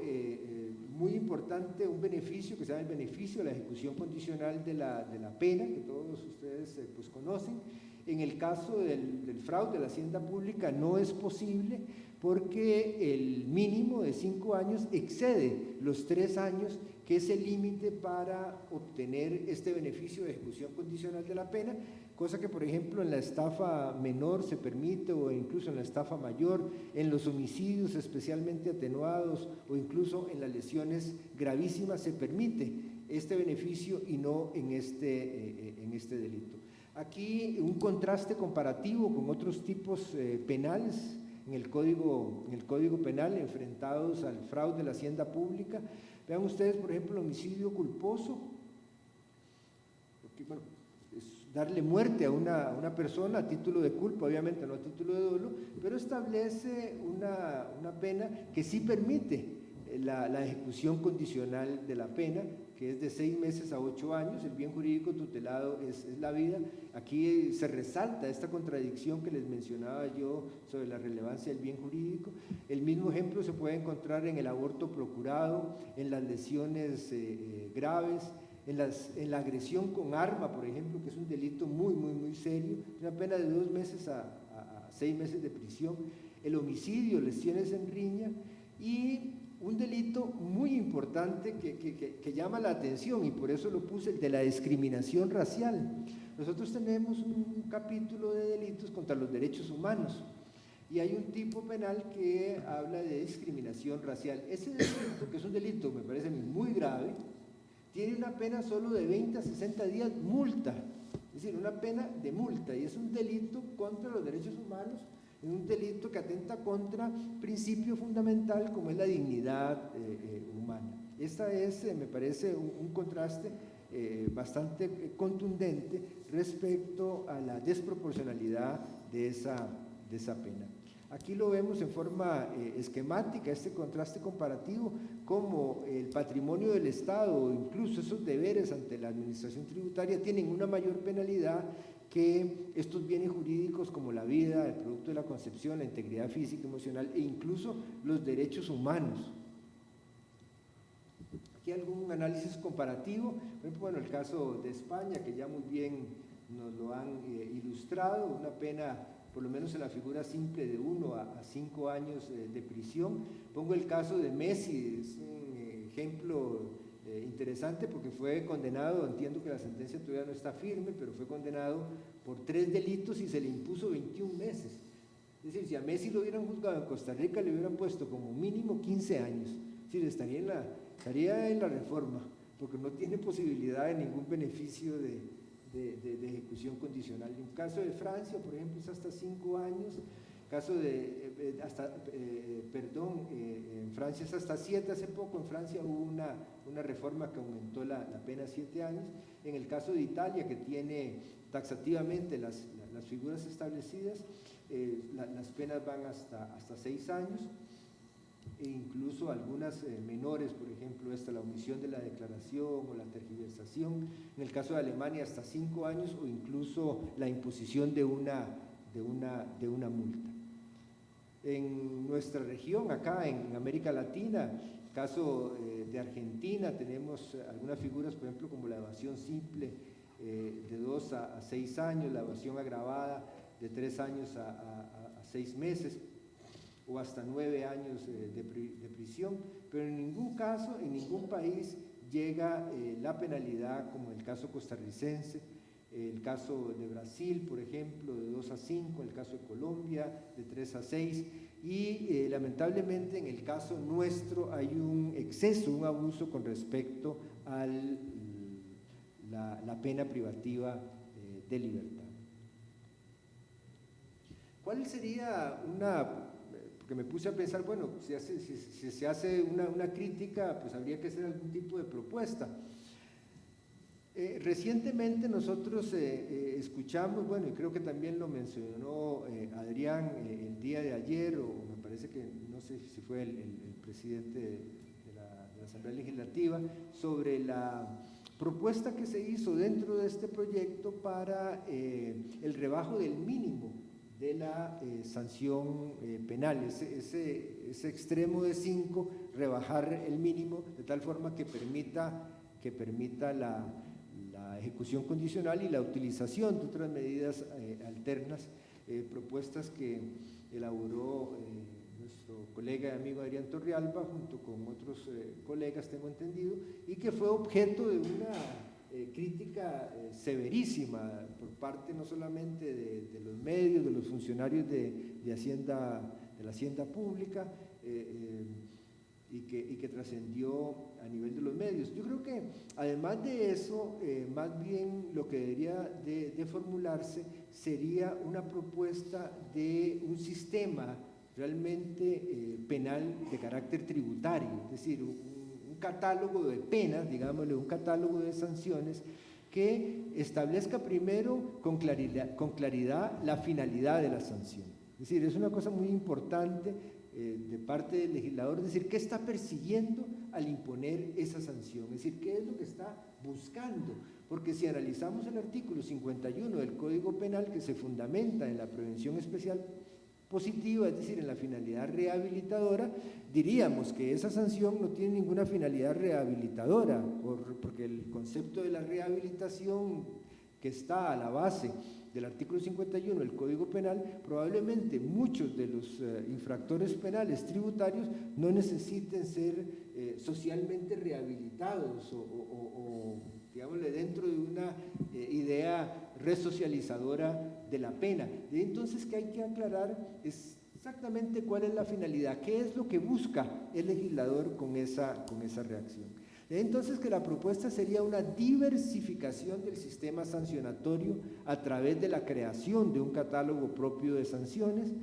muy importante, un beneficio que se llama el beneficio de la ejecución condicional de la pena, que todos ustedes pues conocen. En el caso del fraude de la hacienda pública no es posible porque el mínimo de 5 años excede los 3 años, que es el límite para obtener este beneficio de ejecución condicional de la pena, cosa que, por ejemplo, en la estafa menor se permite, o incluso en la estafa mayor, en los homicidios especialmente atenuados, o incluso en las lesiones gravísimas se permite este beneficio y no en este delito. Aquí un contraste comparativo con otros tipos penales en el código penal enfrentados al fraude de la hacienda pública. Vean ustedes, por ejemplo, el homicidio culposo, porque, bueno, es darle muerte a una persona a título de culpa, obviamente no a título de dolo, pero establece una pena que sí permite la ejecución condicional de la pena, que es de 6 meses a 8 años, el bien jurídico tutelado es la vida. Aquí se resalta esta contradicción que les mencionaba yo sobre la relevancia del bien jurídico. El mismo ejemplo se puede encontrar en el aborto procurado, en las lesiones graves, en la agresión con arma, por ejemplo, que es un delito muy serio, una pena de 2 meses a 6 meses de prisión, el homicidio, lesiones en riña, y un delito muy importante que llama la atención, y por eso lo puse, el de la discriminación racial. Nosotros tenemos un capítulo de delitos contra los derechos humanos, y hay un tipo penal que habla de discriminación racial. Ese delito, que es un delito, me parece muy grave, tiene una pena solo de 20 a 60 días multa, es decir, una pena de multa, y es un delito contra los derechos humanos, es un delito que atenta contra principio fundamental como es la dignidad humana. Esta es, me parece, un contraste bastante contundente respecto a la desproporcionalidad de esa pena. Aquí lo vemos en forma esquemática, este contraste comparativo, como el patrimonio del Estado, incluso esos deberes ante la administración tributaria, tienen una mayor penalidad que estos bienes jurídicos como la vida, el producto de la concepción, la integridad física, emocional e incluso los derechos humanos. Aquí algún análisis comparativo, por ejemplo, bueno, el caso de España, que ya muy bien nos lo han ilustrado, una pena por lo menos en la figura simple de 1 a 5 años de prisión. Pongo el caso de Messi, es un ejemplo interesante porque fue condenado, entiendo que la sentencia todavía no está firme, pero fue condenado por 3 delitos y se le impuso 21 meses. Es decir, si a Messi lo hubieran juzgado en Costa Rica, le hubieran puesto como mínimo 15 años. Es decir, estaría en la reforma, porque no tiene posibilidad de ningún beneficio de ejecución condicional. En caso de Francia, por ejemplo, es hasta 5 años. Caso de, en Francia es hasta 7, hace poco en Francia hubo una reforma que aumentó la pena a 7 años. En el caso de Italia, que tiene taxativamente las figuras establecidas, las penas van hasta 6 años, e incluso algunas menores, por ejemplo, la omisión de la declaración o la tergiversación. En el caso de Alemania, hasta 5 años o incluso la imposición de una multa. En nuestra región, acá en América Latina, caso de Argentina, tenemos algunas figuras, por ejemplo, como la evasión simple de 2 a 6 años, la evasión agravada de 3 años a 6 meses, o hasta 9 años de prisión, pero en ningún caso, en ningún país llega la penalidad como el caso costarricense, el caso de Brasil, por ejemplo, de 2 a 5, el caso de Colombia, de 3 a 6, y lamentablemente en el caso nuestro hay un exceso, un abuso con respecto a la pena privativa de libertad. ¿Cuál sería porque me puse a pensar, bueno, si se hace una crítica, pues habría que hacer algún tipo de propuesta. Recientemente nosotros escuchamos, bueno, y creo que también lo mencionó Adrián el día de ayer, o me parece que, no sé si fue el presidente de la Asamblea Legislativa, sobre la propuesta que se hizo dentro de este proyecto para el rebajo del mínimo de la sanción penal, ese extremo de 5, rebajar el mínimo de tal forma que permita la ejecución condicional y la utilización de otras medidas alternas, propuestas que elaboró nuestro colega y amigo Adrián Torrealba junto con otros colegas, tengo entendido, y que fue objeto de una crítica severísima por parte no solamente de los medios, de los funcionarios de la Hacienda Pública, y que trascendió a nivel de los medios. Yo creo que además de eso, más bien lo que debería de formularse sería una propuesta de un sistema realmente penal de carácter tributario, es decir, un catálogo de penas, digámosle, un catálogo de sanciones que establezca primero con claridad la finalidad de la sanción. Es decir, es una cosa muy importante de parte del legislador, es decir, ¿qué está persiguiendo al imponer esa sanción? Es decir, ¿qué es lo que está buscando? Porque si analizamos el artículo 51 del Código Penal, que se fundamenta en la prevención especial positiva, es decir, en la finalidad rehabilitadora, diríamos que esa sanción no tiene ninguna finalidad rehabilitadora, porque el concepto de la rehabilitación que está a la base del artículo 51 del Código Penal, probablemente muchos de los infractores penales tributarios no necesiten ser socialmente rehabilitados o digámosle, dentro de una idea resocializadora de la pena. Y entonces, que hay que aclarar es exactamente cuál es la finalidad, qué es lo que busca el legislador con esa reacción. Entonces, que la propuesta sería una diversificación del sistema sancionatorio a través de la creación de un catálogo propio de sanciones,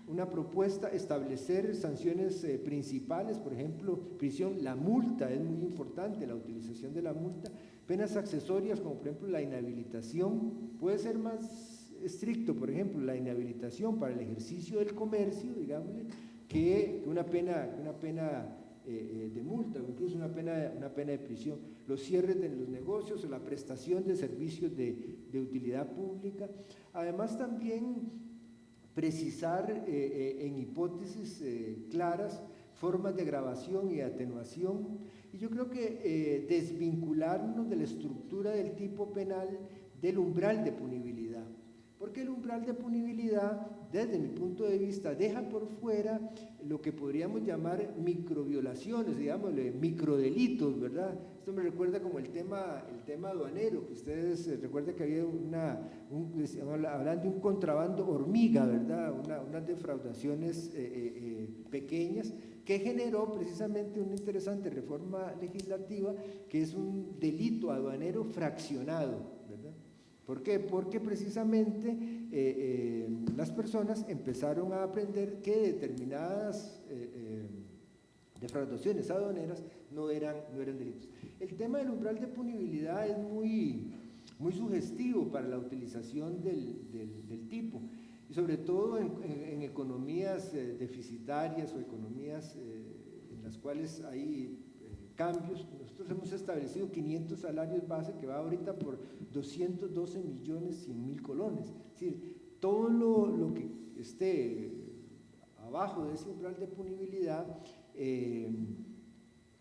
una propuesta, establecer sanciones principales, por ejemplo, prisión, la multa es muy importante, la utilización de la multa, penas accesorias como por ejemplo la inhabilitación, puede ser más estricto, por ejemplo, la inhabilitación para el ejercicio del comercio, digámosle, que una pena de multa, o incluso una pena de prisión, los cierres de los negocios o la prestación de servicios de utilidad pública. Además, también precisar en hipótesis claras formas de gravación y atenuación, y yo creo que desvincularnos de la estructura del tipo penal del umbral de punibilidad, porque el umbral de punibilidad, desde mi punto de vista, deja por fuera lo que podríamos llamar microviolaciones, digámosle, microdelitos, ¿verdad? Esto me recuerda como el tema aduanero, que ustedes recuerdan que había hablan de un contrabando hormiga, ¿verdad? Unas defraudaciones pequeñas, que generó precisamente una interesante reforma legislativa, que es un delito aduanero fraccionado, ¿verdad? ¿Por qué? Porque precisamente las personas empezaron a aprender que determinadas defraudaciones aduaneras no eran delitos. El tema del umbral de punibilidad es muy sugestivo para la utilización del tipo, y sobre todo en economías deficitarias o economías en las cuales hay cambios. Nosotros hemos establecido 500 salarios base, que va ahorita por 212.100.000 colones. Es decir, todo lo que esté abajo de ese umbral de punibilidad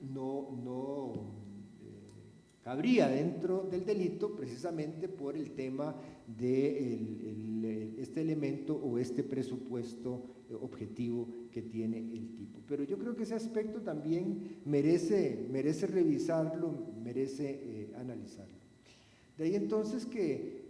no cabría dentro del delito, precisamente por el tema de este elemento o este presupuesto objetivo que tiene el tipo. Pero yo creo que ese aspecto también merece revisarlo, merece analizarlo. De ahí entonces que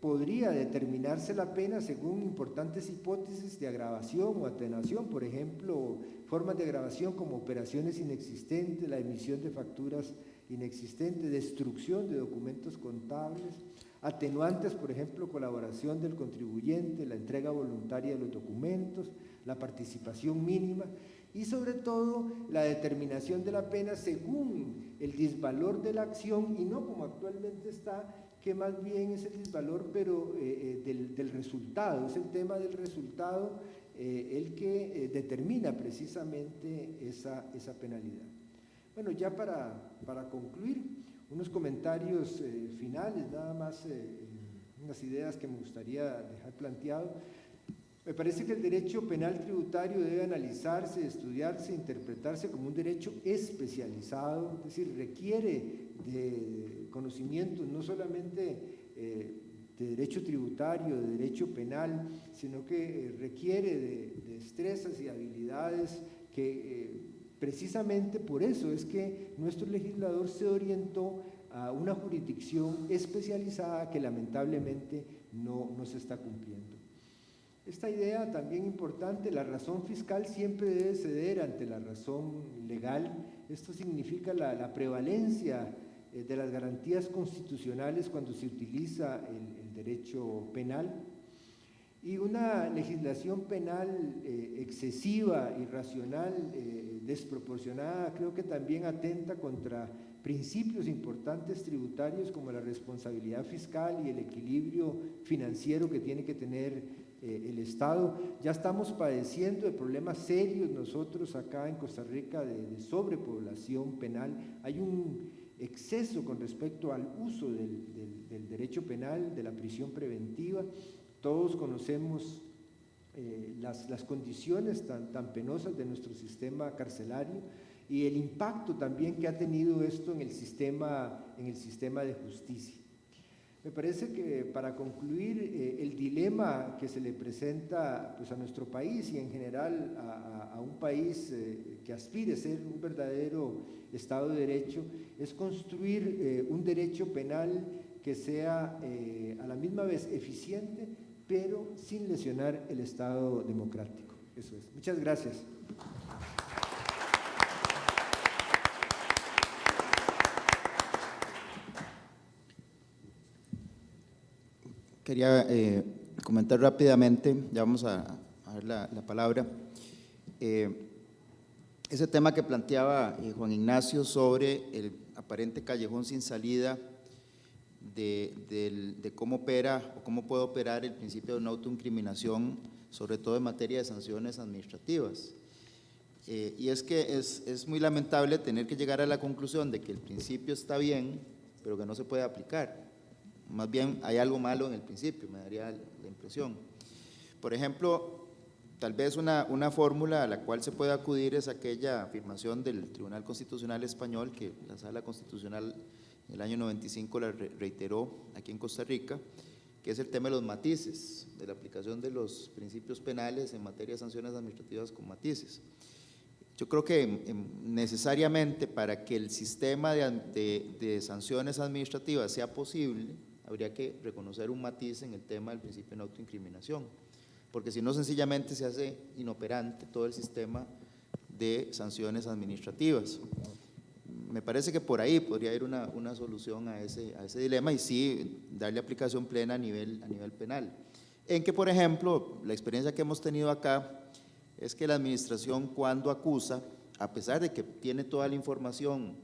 podría determinarse la pena según importantes hipótesis de agravación o atenuación, por ejemplo, formas de agravación como operaciones inexistentes, la emisión de facturas inexistentes, destrucción de documentos contables, atenuantes, por ejemplo, colaboración del contribuyente, la entrega voluntaria de los documentos, la participación mínima y sobre todo la determinación de la pena según el disvalor de la acción y no como actualmente está, que más bien es el disvalor pero del resultado, es el tema del resultado el que determina precisamente esa penalidad. Bueno, ya para concluir, unos comentarios finales, nada más unas ideas que me gustaría dejar planteado. Me parece que el derecho penal tributario debe analizarse, estudiarse, interpretarse como un derecho especializado, es decir, requiere de conocimientos no solamente de derecho tributario, de derecho penal, sino que requiere de destrezas y habilidades que precisamente por eso es que nuestro legislador se orientó a una jurisdicción especializada que lamentablemente no se está cumpliendo. Esta idea también importante, la razón fiscal siempre debe ceder ante la razón legal. Esto significa la prevalencia de las garantías constitucionales cuando se utiliza el derecho penal. Y una legislación penal excesiva, irracional, desproporcionada, creo que también atenta contra principios importantes tributarios como la responsabilidad fiscal y el equilibrio financiero que tiene que tener el Estado. Ya estamos padeciendo de problemas serios nosotros acá en Costa Rica de sobrepoblación penal. Hay un exceso con respecto al uso del derecho penal, de la prisión preventiva. Todos conocemos las condiciones tan penosas de nuestro sistema carcelario y el impacto también que ha tenido esto en el sistema de justicia. Me parece que para concluir, el dilema que se le presenta pues, a nuestro país y en general a un país que aspire a ser un verdadero Estado de Derecho es construir un derecho penal que sea a la misma vez eficiente, pero sin lesionar el Estado democrático. Eso es. Muchas gracias. Quería comentar rápidamente, ya vamos a ver la palabra, ese tema que planteaba Juan Ignacio sobre el aparente callejón sin salida de cómo opera o cómo puede operar el principio de no autoincriminación, sobre todo en materia de sanciones administrativas. Y es que es muy lamentable tener que llegar a la conclusión de que el principio está bien, pero que no se puede aplicar. Más bien hay algo malo en el principio, me daría la impresión. Por ejemplo, tal vez una fórmula a la cual se puede acudir es aquella afirmación del Tribunal Constitucional Español que la Sala Constitucional en el año 95 la reiteró aquí en Costa Rica, que es el tema de los matices, de la aplicación de los principios penales en materia de sanciones administrativas con matices. Yo creo que necesariamente para que el sistema de sanciones administrativas sea posible, habría que reconocer un matiz en el tema del principio de no autoincriminación, porque si no sencillamente se hace inoperante todo el sistema de sanciones administrativas. Me parece que por ahí podría ir una solución a ese dilema y sí darle aplicación plena a nivel penal. En que, por ejemplo, la experiencia que hemos tenido acá es que la administración cuando acusa, a pesar de que tiene toda la información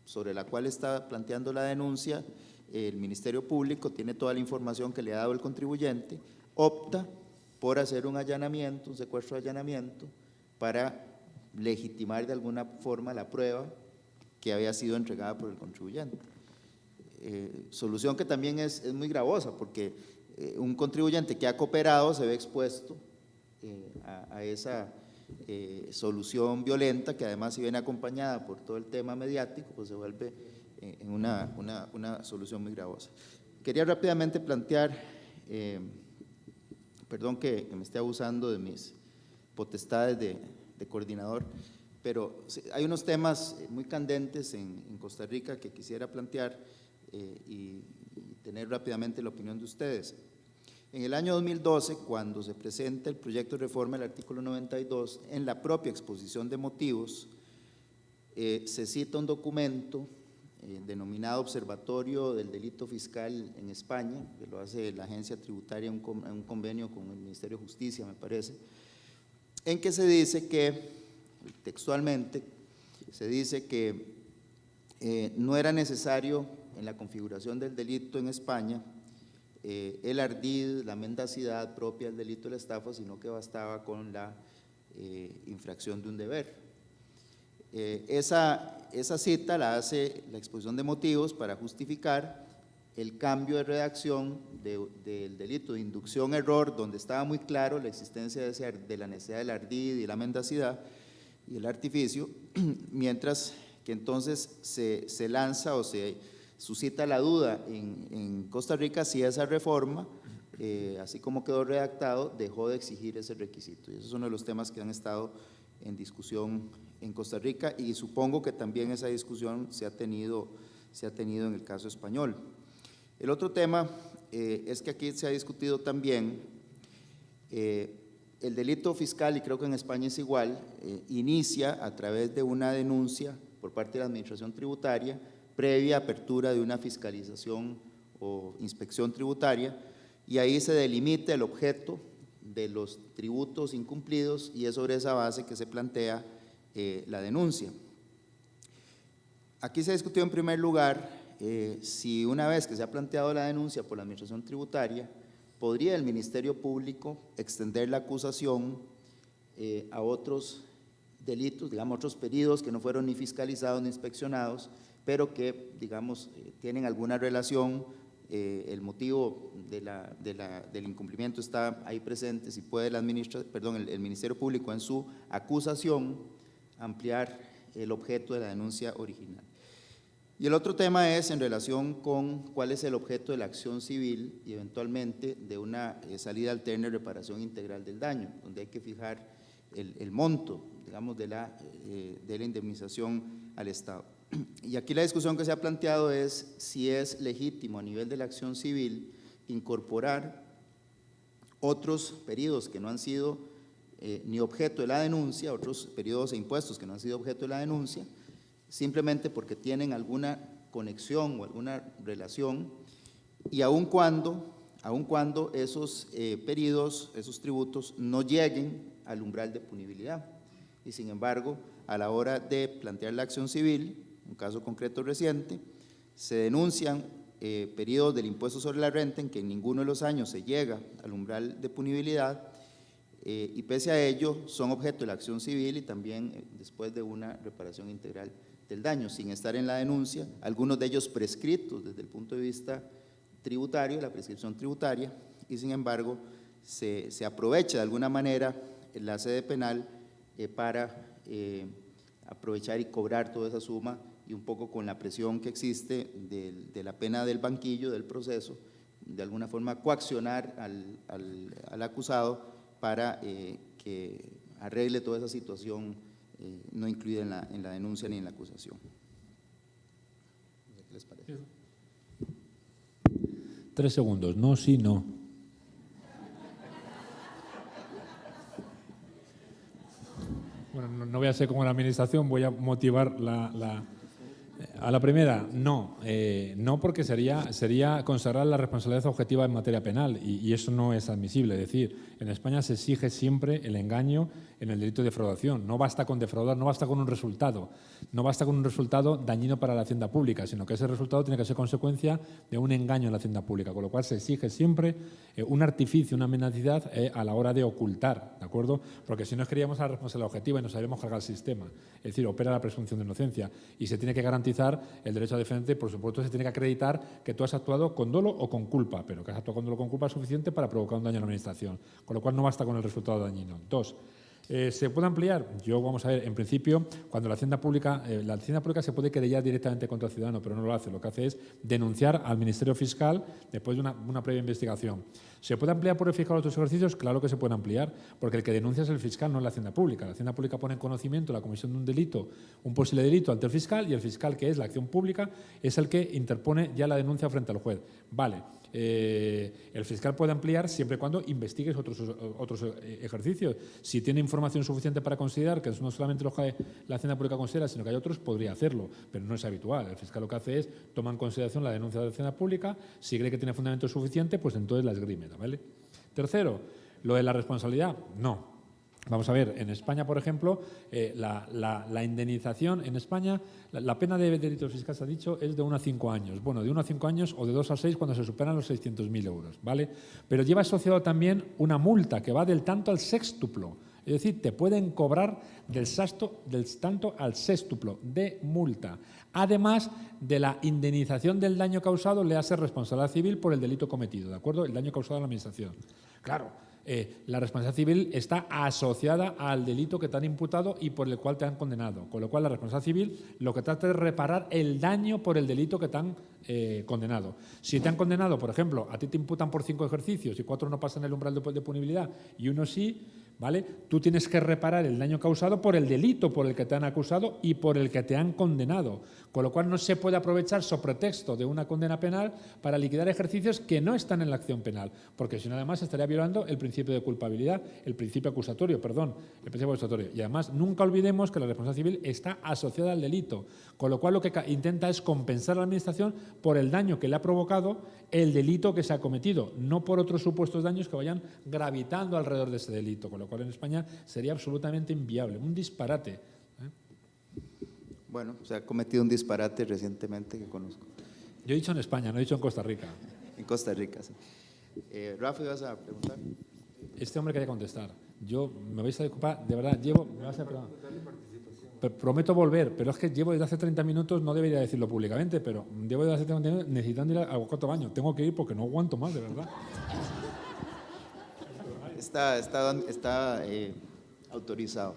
sobre la cual está planteando la denuncia, el Ministerio Público tiene toda la información que le ha dado el contribuyente, opta por hacer un allanamiento, un secuestro de allanamiento, para legitimar de alguna forma la prueba que había sido entregada por el contribuyente. Solución que también es muy gravosa, porque un contribuyente que ha cooperado se ve expuesto a esa solución violenta, que además si viene acompañada por todo el tema mediático, pues se vuelve en una solución muy gravosa. Quería rápidamente plantear, perdón que me esté abusando de mis potestades de coordinador, pero hay unos temas muy candentes en Costa Rica que quisiera plantear y tener rápidamente la opinión de ustedes. En el año 2012, cuando se presenta el proyecto de reforma del artículo 92, en la propia exposición de motivos, se cita un documento denominado Observatorio del Delito Fiscal en España, que lo hace la agencia tributaria en un convenio con el Ministerio de Justicia, me parece, en que se dice que, textualmente, se dice que no era necesario en la configuración del delito en España el ardid, la mendacidad propia del delito de la estafa, sino que bastaba con la infracción de un deber. Esa cita la hace la exposición de motivos para justificar el cambio de redacción del delito de inducción-error, donde estaba muy claro la existencia de la necesidad del ardid y la mendacidad y el artificio, mientras que entonces se lanza o se suscita la duda en Costa Rica si esa reforma, así como quedó redactado, dejó de exigir ese requisito. Y esos son uno de los temas que han estado en discusión en Costa Rica y supongo que también esa discusión se ha tenido en el caso español. El otro tema es que aquí se ha discutido también El delito fiscal, y creo que en España es igual, inicia a través de una denuncia por parte de la Administración Tributaria previa apertura de una fiscalización o inspección tributaria, y ahí se delimita el objeto de los tributos incumplidos y es sobre esa base que se plantea la denuncia. Aquí se discutió en primer lugar si una vez que se ha planteado la denuncia por la Administración Tributaria, podría el Ministerio Público extender la acusación a otros delitos, digamos, otros pedidos que no fueron ni fiscalizados ni inspeccionados, pero que, digamos, tienen alguna relación, el motivo del incumplimiento está ahí presente, si puede el Ministerio Público en su acusación ampliar el objeto de la denuncia original. Y el otro tema es en relación con cuál es el objeto de la acción civil y eventualmente de una salida alterna y reparación integral del daño, donde hay que fijar el monto, digamos, de la indemnización al Estado. Y aquí la discusión que se ha planteado es si es legítimo a nivel de la acción civil incorporar otros periodos que no han sido ni objeto de la denuncia, otros periodos e impuestos que no han sido objeto de la denuncia, simplemente porque tienen alguna conexión o alguna relación, y aun cuando esos periodos, esos tributos no lleguen al umbral de punibilidad. Y sin embargo, a la hora de plantear la acción civil, un caso concreto reciente, se denuncian periodos del impuesto sobre la renta en que en ninguno de los años se llega al umbral de punibilidad, y pese a ello son objeto de la acción civil y también después de una reparación integral del daño, sin estar en la denuncia, algunos de ellos prescritos desde el punto de vista tributario, la prescripción tributaria, y sin embargo se aprovecha de alguna manera la sede penal para aprovechar y cobrar toda esa suma, y un poco con la presión que existe de la pena del banquillo, del proceso, de alguna forma coaccionar al acusado para que arregle toda esa situación no incluida en la denuncia ni en la acusación. ¿Qué les parece? 3 segundos, no, sí, no. Bueno, no voy a ser como la administración, voy a motivar a la primera, no. No, porque sería consagrar la responsabilidad objetiva en materia penal y eso no es admisible. Es decir, en España se exige siempre el engaño en el delito de defraudación. No basta con defraudar, no basta con un resultado. No basta con un resultado dañino para la hacienda pública, sino que ese resultado tiene que ser consecuencia de un engaño en la hacienda pública, con lo cual se exige siempre un artificio, una mendacidad a la hora de ocultar, ¿de acuerdo? Porque si no queríamos la responsabilidad objetiva y nos habríamos cargado el sistema. Es decir, opera la presunción de inocencia y se tiene que garantizar el derecho a defenderte. Por supuesto, se tiene que acreditar que tú has actuado con dolo o con culpa, pero que has actuado con dolo o con culpa es suficiente para provocar un daño a la administración, con lo cual no basta con el resultado dañino. 2. ¿Se puede ampliar? Vamos a ver, en principio, cuando la Hacienda Pública se puede querellar directamente contra el ciudadano, pero no lo hace. Lo que hace es denunciar al Ministerio Fiscal después de una previa investigación. ¿Se puede ampliar por el fiscal a otros ejercicios? Claro que se puede ampliar, porque el que denuncia es el fiscal, no es la Hacienda Pública. La Hacienda Pública pone en conocimiento la comisión de un delito, un posible delito ante el fiscal, y el fiscal, que es la acción pública, es el que interpone ya la denuncia frente al juez. Vale. El fiscal puede ampliar siempre y cuando investigues otros ejercicios. Si tiene información suficiente para considerar que no solamente lo que la Hacienda Pública considera, sino que hay otros, podría hacerlo, pero no es habitual. El fiscal lo que hace es tomar en consideración la denuncia de la Hacienda Pública, si cree que tiene fundamento suficiente, pues entonces la esgrime, ¿vale? Tercero, lo de la responsabilidad, no. Vamos a ver, en España, por ejemplo, la indemnización en España, la pena de delito fiscal, se ha dicho, es de 1 a 5 años. Bueno, de 1 a 5 años o de 2 a 6 cuando se superan los 600.000 euros, ¿vale? Pero lleva asociado también una multa que va del tanto al sextuplo. Es decir, te pueden cobrar del tanto al sextuplo de multa. Además de la indemnización del daño causado, le hace responsabilidad civil por el delito cometido, ¿de acuerdo? El daño causado a la administración. Claro. La responsabilidad civil está asociada al delito que te han imputado y por el cual te han condenado. Con lo cual, la responsabilidad civil lo que trata es reparar el daño por el delito que te han condenado. Si te han condenado, por ejemplo, a ti te imputan por 5 ejercicios y 4 no pasan el umbral de punibilidad y uno sí, ¿vale? Tú tienes que reparar el daño causado por el delito por el que te han acusado y por el que te han condenado. Con lo cual no se puede aprovechar sobre pretexto de una condena penal para liquidar ejercicios que no están en la acción penal, porque si no además estaría violando el principio de culpabilidad, el principio acusatorio. Y además nunca olvidemos que la responsabilidad civil está asociada al delito, con lo cual lo que intenta es compensar a la Administración por el daño que le ha provocado el delito que se ha cometido, no por otros supuestos daños que vayan gravitando alrededor de ese delito, con lo cual en España sería absolutamente inviable, un disparate. Bueno, se ha cometido un disparate recientemente que conozco. Yo he dicho en España, no he dicho en Costa Rica. En Costa Rica, sí. Rafa, ¿vas a preguntar? Este hombre quería contestar. Yo me vais a disculpar, de verdad, prometo volver, pero es que llevo desde hace 30 minutos, no debería decirlo públicamente, pero llevo desde hace 30 minutos necesitando ir al cuarto baño. Tengo que ir porque no aguanto más, de verdad. Está autorizado.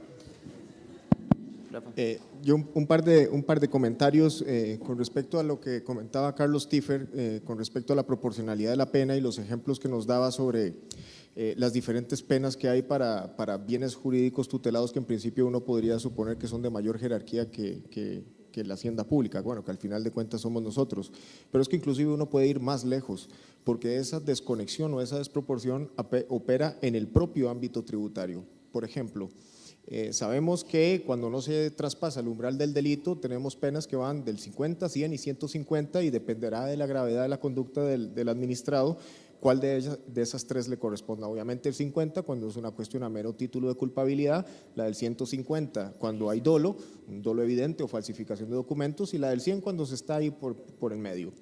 Yo un par de comentarios con respecto a lo que comentaba Carlos Tiffer, con respecto a la proporcionalidad de la pena y los ejemplos que nos daba sobre las diferentes penas que hay para bienes jurídicos tutelados que en principio uno podría suponer que son de mayor jerarquía que la hacienda pública, bueno, que al final de cuentas somos nosotros, pero es que inclusive uno puede ir más lejos, porque esa desconexión o esa desproporción opera en el propio ámbito tributario. Por ejemplo, sabemos que cuando no se traspasa el umbral del delito tenemos penas que van del 50, 100 y 150 y dependerá de la gravedad de la conducta del administrado cuál de esas tres le corresponda. Obviamente el 50 cuando es una cuestión a mero título de culpabilidad, la del 150 cuando hay dolo, un dolo evidente o falsificación de documentos y la del 100 cuando se está ahí por en medio.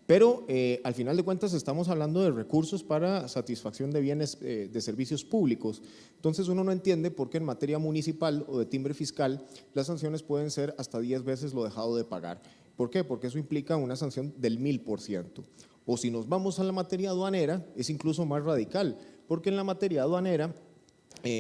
Pero al final de cuentas estamos hablando de recursos para satisfacción de bienes de servicios públicos. Entonces uno no entiende por qué en materia municipal o de timbre fiscal las sanciones pueden ser hasta 10 veces lo dejado de pagar. ¿Por qué? Porque eso implica una sanción del 1000%. O si nos vamos a la materia aduanera es incluso más radical, porque en la materia aduanera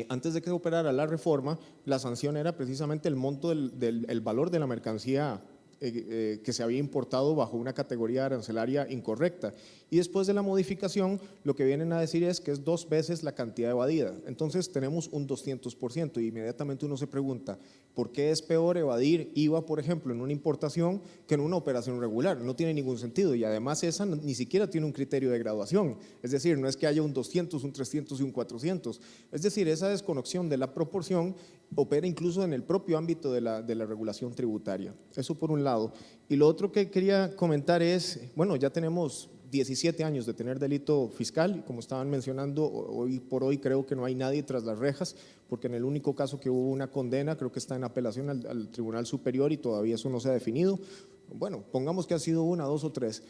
antes de que operara la reforma, la sanción era precisamente el monto del valor de la mercancía que se había importado bajo una categoría arancelaria incorrecta. Y después de la modificación, lo que vienen a decir es que es 2 veces la cantidad evadida. Entonces tenemos un 200% y inmediatamente uno se pregunta, ¿por qué es peor evadir IVA, por ejemplo, en una importación que en una operación regular? No tiene ningún sentido y además esa ni siquiera tiene un criterio de graduación. Es decir, no es que haya un 200, un 300 y un 400. Es decir, esa desconexión de la proporción opera incluso en el propio ámbito de la regulación tributaria. Eso por un lado. Y lo otro que quería comentar es, bueno, ya tenemos 17 años de tener delito fiscal y como estaban mencionando, hoy por hoy creo que no hay nadie tras las rejas, porque en el único caso que hubo una condena creo que está en apelación al Tribunal Superior y todavía eso no se ha definido. Bueno, pongamos que ha sido 1, 2 o 3.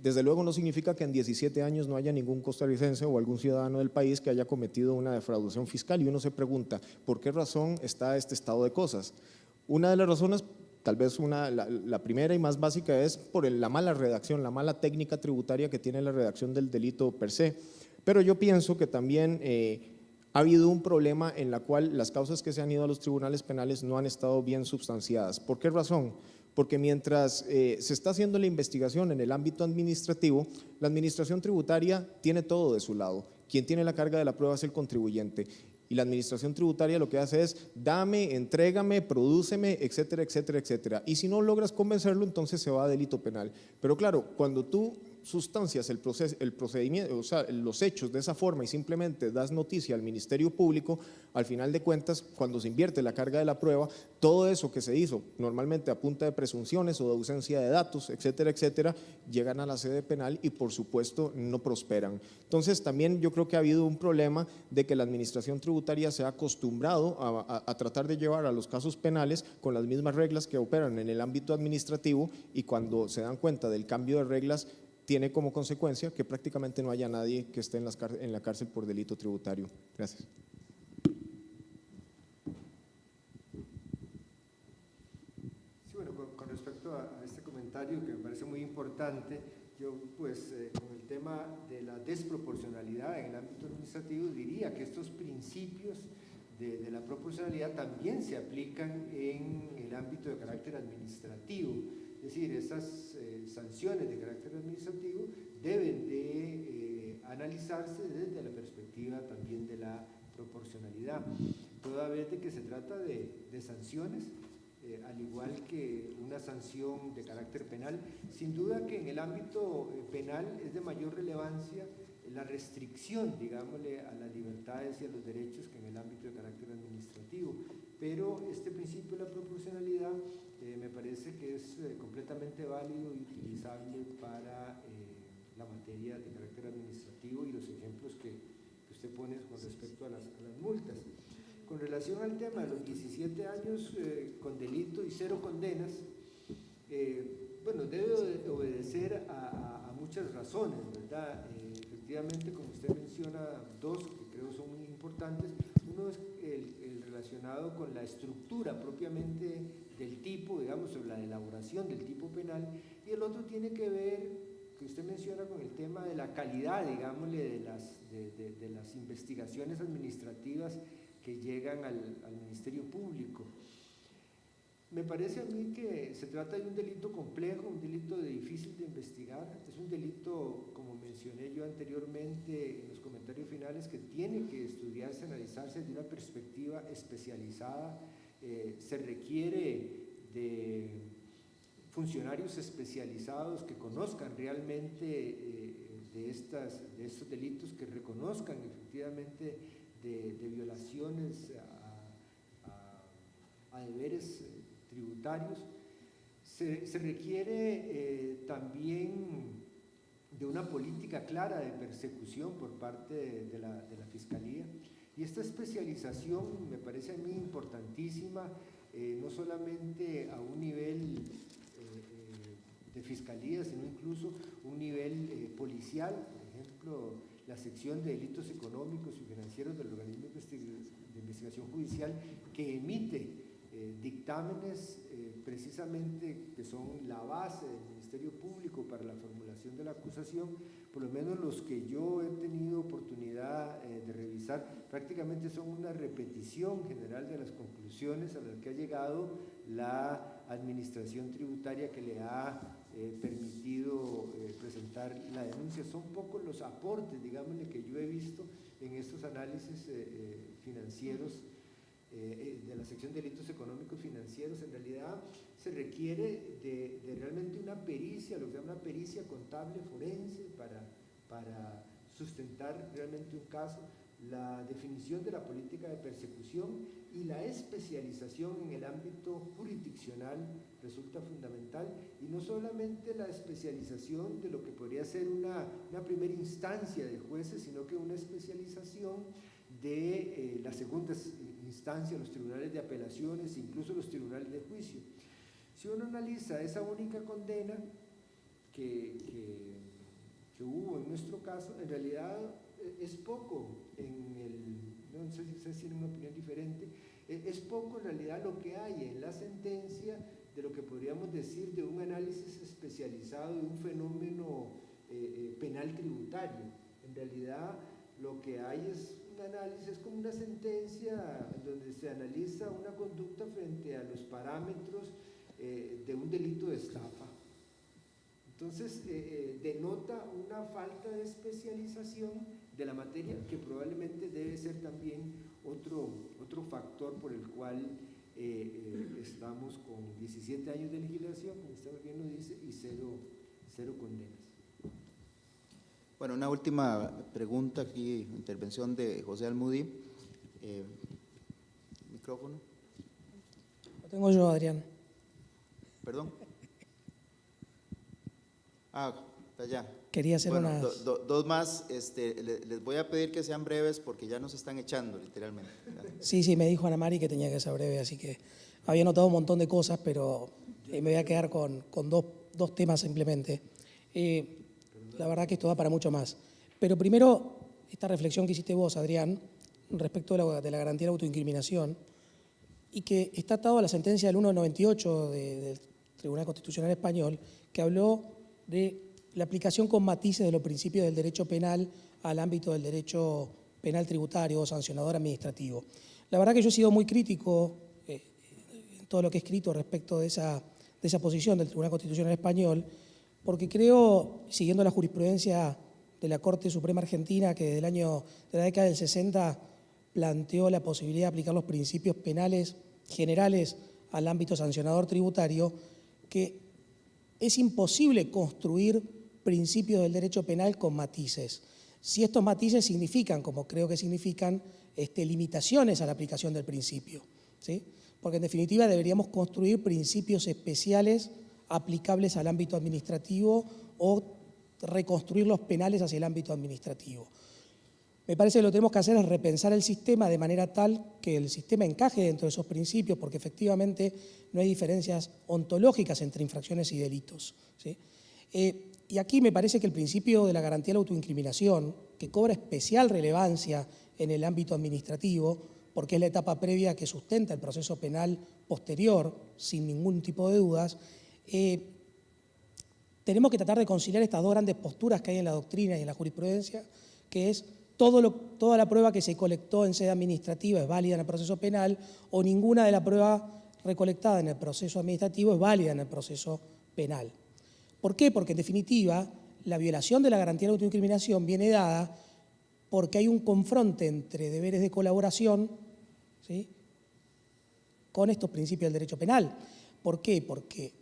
Desde luego no significa que en 17 años no haya ningún costarricense o algún ciudadano del país que haya cometido una defraudación fiscal y uno se pregunta, ¿por qué razón está este estado de cosas? Una de las razones, tal vez la primera y más básica es por la mala redacción, la mala técnica tributaria que tiene la redacción del delito per se, pero yo pienso que también ha habido un problema en la cual las causas que se han ido a los tribunales penales no han estado bien substanciadas. ¿Por qué razón? Porque mientras se está haciendo la investigación en el ámbito administrativo, la administración tributaria tiene todo de su lado. Quien tiene la carga de la prueba es el contribuyente. Y la administración tributaria lo que hace es dame, entrégame, prodúceme, etcétera, etcétera, etcétera. Y si no logras convencerlo, entonces se va a delito penal. Pero claro, cuando tú sustancias el procedimiento, o sea, los hechos de esa forma y simplemente das noticia al Ministerio Público, al final de cuentas, cuando se invierte la carga de la prueba, todo eso que se hizo normalmente a punta de presunciones o de ausencia de datos, etcétera, etcétera, llegan a la sede penal y por supuesto no prosperan. Entonces también yo creo que ha habido un problema de que la administración tributaria se ha acostumbrado a tratar de llevar a los casos penales con las mismas reglas que operan en el ámbito administrativo y cuando se dan cuenta del cambio de reglas tiene como consecuencia que prácticamente no haya nadie que esté en la cárcel por delito tributario. Gracias. Sí, bueno, con respecto a este comentario que me parece muy importante, yo pues con el tema de la desproporcionalidad en el ámbito administrativo diría que estos principios de la proporcionalidad también se aplican en el ámbito de carácter administrativo. Es decir, esas sanciones de carácter administrativo deben de analizarse desde la perspectiva también de la proporcionalidad, toda vez de que se trata de sanciones, al igual que una sanción de carácter penal. Sin duda que en el ámbito penal es de mayor relevancia la restricción, digámosle, a las libertades y a los derechos que en el ámbito de carácter administrativo, pero este principio de la proporcionalidad me parece que es completamente válido y utilizable para la materia de carácter administrativo y los ejemplos que usted pone con respecto a las multas. Con relación al tema de los 17 años con delito y 0 condenas, bueno, debe obedecer a muchas razones, ¿verdad? Efectivamente, como usted menciona, dos que creo son muy importantes. Uno es el relacionado con la estructura propiamente del tipo, digamos, o la elaboración del tipo penal, y el otro tiene que ver, que usted menciona, con el tema de la calidad, digámosle, de las investigaciones administrativas que llegan al Ministerio Público. Me parece a mí que se trata de un delito complejo, un delito difícil de investigar, es un delito, como mencioné yo anteriormente en los comentarios finales, que tiene que estudiarse, analizarse desde una perspectiva especializada. Se requiere de funcionarios especializados que conozcan realmente de estos delitos, que reconozcan efectivamente de violaciones a deberes tributarios. Se requiere también de una política clara de persecución por parte de la Fiscalía, y esta especialización me parece a mí importantísima, no solamente a un nivel de Fiscalía, sino incluso un nivel policial. Por ejemplo, la sección de delitos económicos y financieros del organismo de investigación judicial, que emite dictámenes precisamente que son la base del Ministerio Público para la formulación de la acusación, por lo menos los que yo he tenido oportunidad de revisar, prácticamente son una repetición general de las conclusiones a las que ha llegado la administración tributaria que le ha permitido presentar la denuncia. Son pocos los aportes, digámosle, que yo he visto en estos análisis financieros de la sección de delitos económicos financieros. En realidad se requiere de realmente una pericia, lo que se llama una pericia contable forense para sustentar realmente un caso, la definición de la política de persecución y la especialización en el ámbito jurisdiccional resulta fundamental, y no solamente la especialización de lo que podría ser una primera instancia de jueces, sino que una especialización de las segundas instancias, los tribunales de apelaciones, incluso los tribunales de juicio. Si uno analiza esa única condena que hubo en nuestro caso, en realidad es poco, no sé si ustedes tienen una opinión diferente, es poco en realidad lo que hay en la sentencia de lo que podríamos decir de un análisis especializado de un fenómeno penal tributario. En realidad lo que hay es un análisis, es como una sentencia donde se analiza una conducta frente a los parámetros de un delito de estafa. Entonces, denota una falta de especialización de la materia, que probablemente debe ser también otro factor por el cual estamos con 17 años de legislación, como usted bien lo dice, y cero condenas. Bueno, una última pregunta aquí, intervención de José Almudí. Micrófono. Lo tengo yo, Adrián. Perdón. Está allá. Quería hacer bueno, unas… dos más. Les voy a pedir que sean breves porque ya nos están echando, literalmente. Sí, me dijo Ana Mari que tenía que ser breve, así que había notado un montón de cosas, pero me voy a quedar con dos temas simplemente. La verdad que esto da para mucho más. Pero primero, esta reflexión que hiciste vos, Adrián, respecto de la garantía de la autoincriminación, y que está atado a la sentencia del 1/98 del Tribunal Constitucional Español, que habló de la aplicación con matices de los principios del derecho penal al ámbito del derecho penal tributario o sancionador administrativo. La verdad que yo he sido muy crítico en todo lo que he escrito respecto de esa posición del Tribunal Constitucional Español, porque creo, siguiendo la jurisprudencia de la Corte Suprema Argentina, que de la década del 60 planteó la posibilidad de aplicar los principios penales generales al ámbito sancionador tributario, que es imposible construir principios del derecho penal con matices. Si estos matices significan, como creo que significan, limitaciones a la aplicación del principio, ¿sí? Porque en definitiva deberíamos construir principios especiales aplicables al ámbito administrativo o reconstruir los penales hacia el ámbito administrativo. Me parece que lo que tenemos que hacer es repensar el sistema de manera tal que el sistema encaje dentro de esos principios, porque efectivamente no hay diferencias ontológicas entre infracciones y delitos, ¿sí? Y aquí me parece que el principio de la garantía de la autoincriminación, que cobra especial relevancia en el ámbito administrativo, porque es la etapa previa que sustenta el proceso penal posterior, sin ningún tipo de dudas, tenemos que tratar de conciliar estas dos grandes posturas que hay en la doctrina y en la jurisprudencia, que es toda la prueba que se colectó en sede administrativa es válida en el proceso penal, o ninguna de la prueba recolectada en el proceso administrativo es válida en el proceso penal. ¿Por qué? Porque en definitiva la violación de la garantía de la autoincriminación viene dada porque hay un confronte entre deberes de colaboración, ¿sí?, con estos principios del derecho penal. ¿Por qué? Porque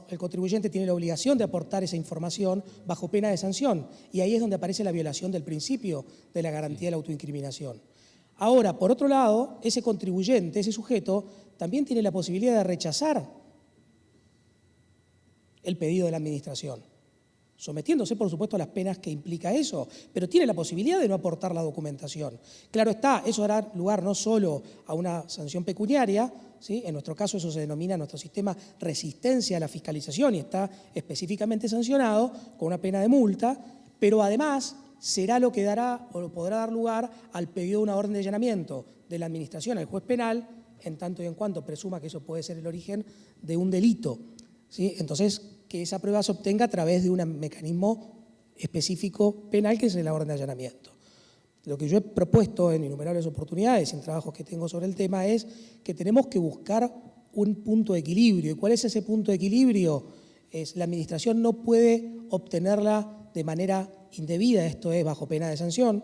el contribuyente tiene la obligación de aportar esa información bajo pena de sanción, y ahí es donde aparece la violación del principio de la garantía de la autoincriminación. Ahora, por otro lado, ese contribuyente, ese sujeto, también tiene la posibilidad de rechazar el pedido de la administración, sometiéndose, por supuesto, a las penas que implica eso, pero tiene la posibilidad de no aportar la documentación. Claro está, eso dará lugar no solo a una sanción pecuniaria, ¿sí? En nuestro caso eso se denomina en nuestro sistema resistencia a la fiscalización y está específicamente sancionado con una pena de multa, pero además será lo que dará o podrá dar lugar al pedido de una orden de allanamiento de la administración al juez penal, en tanto y en cuanto presuma que eso puede ser el origen de un delito, ¿sí? Entonces, que esa prueba se obtenga a través de un mecanismo específico penal que es la orden de allanamiento. Lo que yo he propuesto en innumerables oportunidades y en trabajos que tengo sobre el tema es que tenemos que buscar un punto de equilibrio. ¿Y cuál es ese punto de equilibrio? La administración no puede obtenerla de manera indebida, esto es bajo pena de sanción.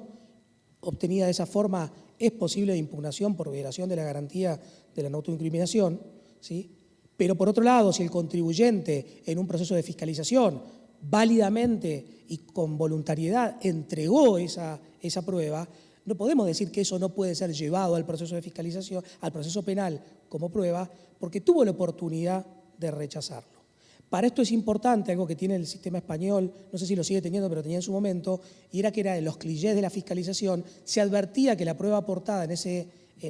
Obtenida de esa forma es posible de impugnación por violación de la garantía de la no autoincriminación, ¿sí? Pero por otro lado, si el contribuyente en un proceso de fiscalización válidamente y con voluntariedad entregó esa prueba, no podemos decir que eso no puede ser llevado al proceso de fiscalización, al proceso penal como prueba, porque tuvo la oportunidad de rechazarlo. Para esto es importante algo que tiene el sistema español, no sé si lo sigue teniendo, pero tenía en su momento, y era que en los clichés de la fiscalización se advertía que la prueba aportada en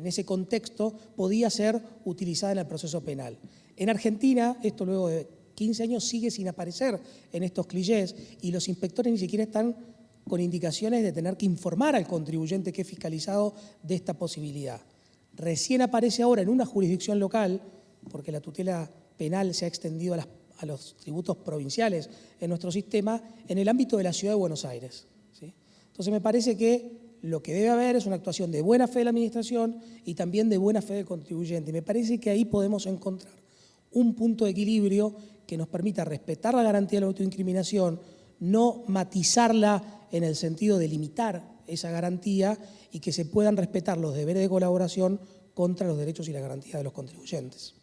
ese contexto podía ser utilizada en el proceso penal. En Argentina, esto luego de 15 años sigue sin aparecer en estos clichés y los inspectores ni siquiera están con indicaciones de tener que informar al contribuyente que es fiscalizado de esta posibilidad. Recién aparece ahora en una jurisdicción local, porque la tutela penal se ha extendido a los tributos provinciales en nuestro sistema, en el ámbito de la Ciudad de Buenos Aires, ¿sí? Entonces me parece que lo que debe haber es una actuación de buena fe de la administración y también de buena fe del contribuyente. Y me parece que ahí podemos encontrar un punto de equilibrio que nos permita respetar la garantía de la autoincriminación, no matizarla en el sentido de limitar esa garantía y que se puedan respetar los deberes de colaboración contra los derechos y las garantías de los contribuyentes.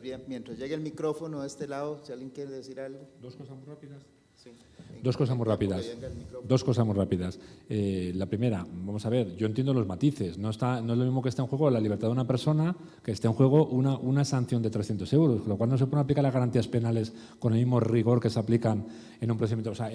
Bien, mientras llegue el micrófono a este lado, si alguien quiere decir algo. Dos cosas muy rápidas. Sí. Dos cosas muy rápidas. La primera, vamos a ver, yo entiendo los matices. No es lo mismo que esté en juego la libertad de una persona que esté en juego una sanción de 300 euros, con lo cual no se pueden aplicar las garantías penales con el mismo rigor que se aplican en un procedimiento, o sea,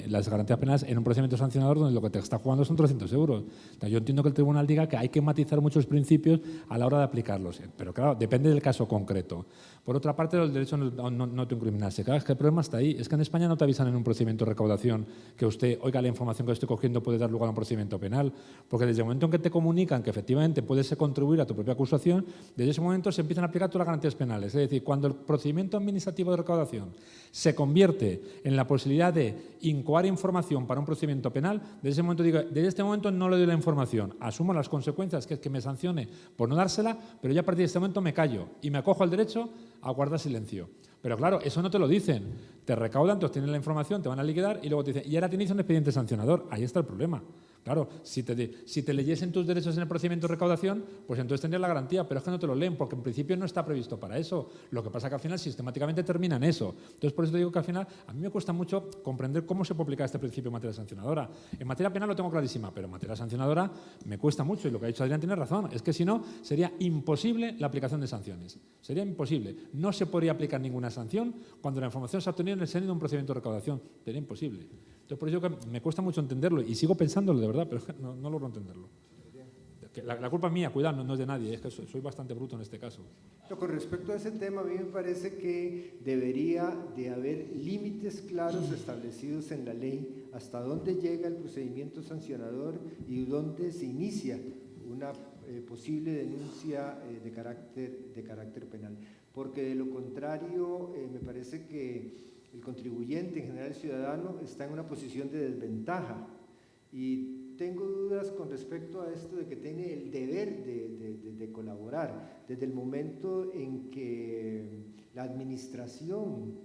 las garantías penales en un procedimiento sancionador donde lo que te está jugando son 300 euros. O sea, yo entiendo que el tribunal diga que hay que matizar muchos principios a la hora de aplicarlos, pero claro, depende del caso concreto. Por otra parte, el derecho no te incriminarse. Claro, es que el problema está ahí. Es que en España no te avisan en un procedimiento de recaudación que usted, oiga, la información que estoy cogiendo puede dar lugar a un procedimiento penal. Porque desde el momento en que te comunican que efectivamente puedes contribuir a tu propia acusación, desde ese momento se empiezan a aplicar todas las garantías penales. Es decir, cuando el procedimiento administrativo de recaudación se convierte en la posibilidad de incoar información para un procedimiento penal, desde ese momento digo, desde este momento no le doy la información, asumo las consecuencias, que es que me sancione por no dársela, pero ya a partir de este momento me callo y me acojo al derecho a guardar silencio. Pero claro, eso no te lo dicen. Te recaudan, te obtienen la información, te van a liquidar y luego te dicen, y ahora tienes un expediente sancionador. Ahí está el problema. Claro, si te leyesen tus derechos en el procedimiento de recaudación, pues entonces tendrías la garantía, pero es que no te lo leen, porque en principio no está previsto para eso. Lo que pasa es que al final sistemáticamente termina en eso. Entonces, por eso te digo que al final a mí me cuesta mucho comprender cómo se puede aplicar este principio en materia sancionadora. En materia penal lo tengo clarísima, pero en materia sancionadora me cuesta mucho, y lo que ha dicho Adrián tiene razón, es que si no, sería imposible la aplicación de sanciones. Sería imposible. No se podría aplicar ninguna sanción cuando la información se ha obtenido en el seno de un procedimiento de recaudación. Sería imposible. Entonces, por eso que me cuesta mucho entenderlo, y sigo pensándolo de verdad, pero no logro entenderlo. La culpa es mía, cuidado, no es de nadie, es que soy bastante bruto en este caso. Con respecto a ese tema, a mí me parece que debería de haber límites claros establecidos en la ley hasta dónde llega el procedimiento sancionador y dónde se inicia una posible denuncia de carácter penal. Porque de lo contrario, me parece que el contribuyente, en general el ciudadano, está en una posición de desventaja. Y tengo dudas con respecto a esto de que tiene el deber de colaborar. Desde el momento en que la administración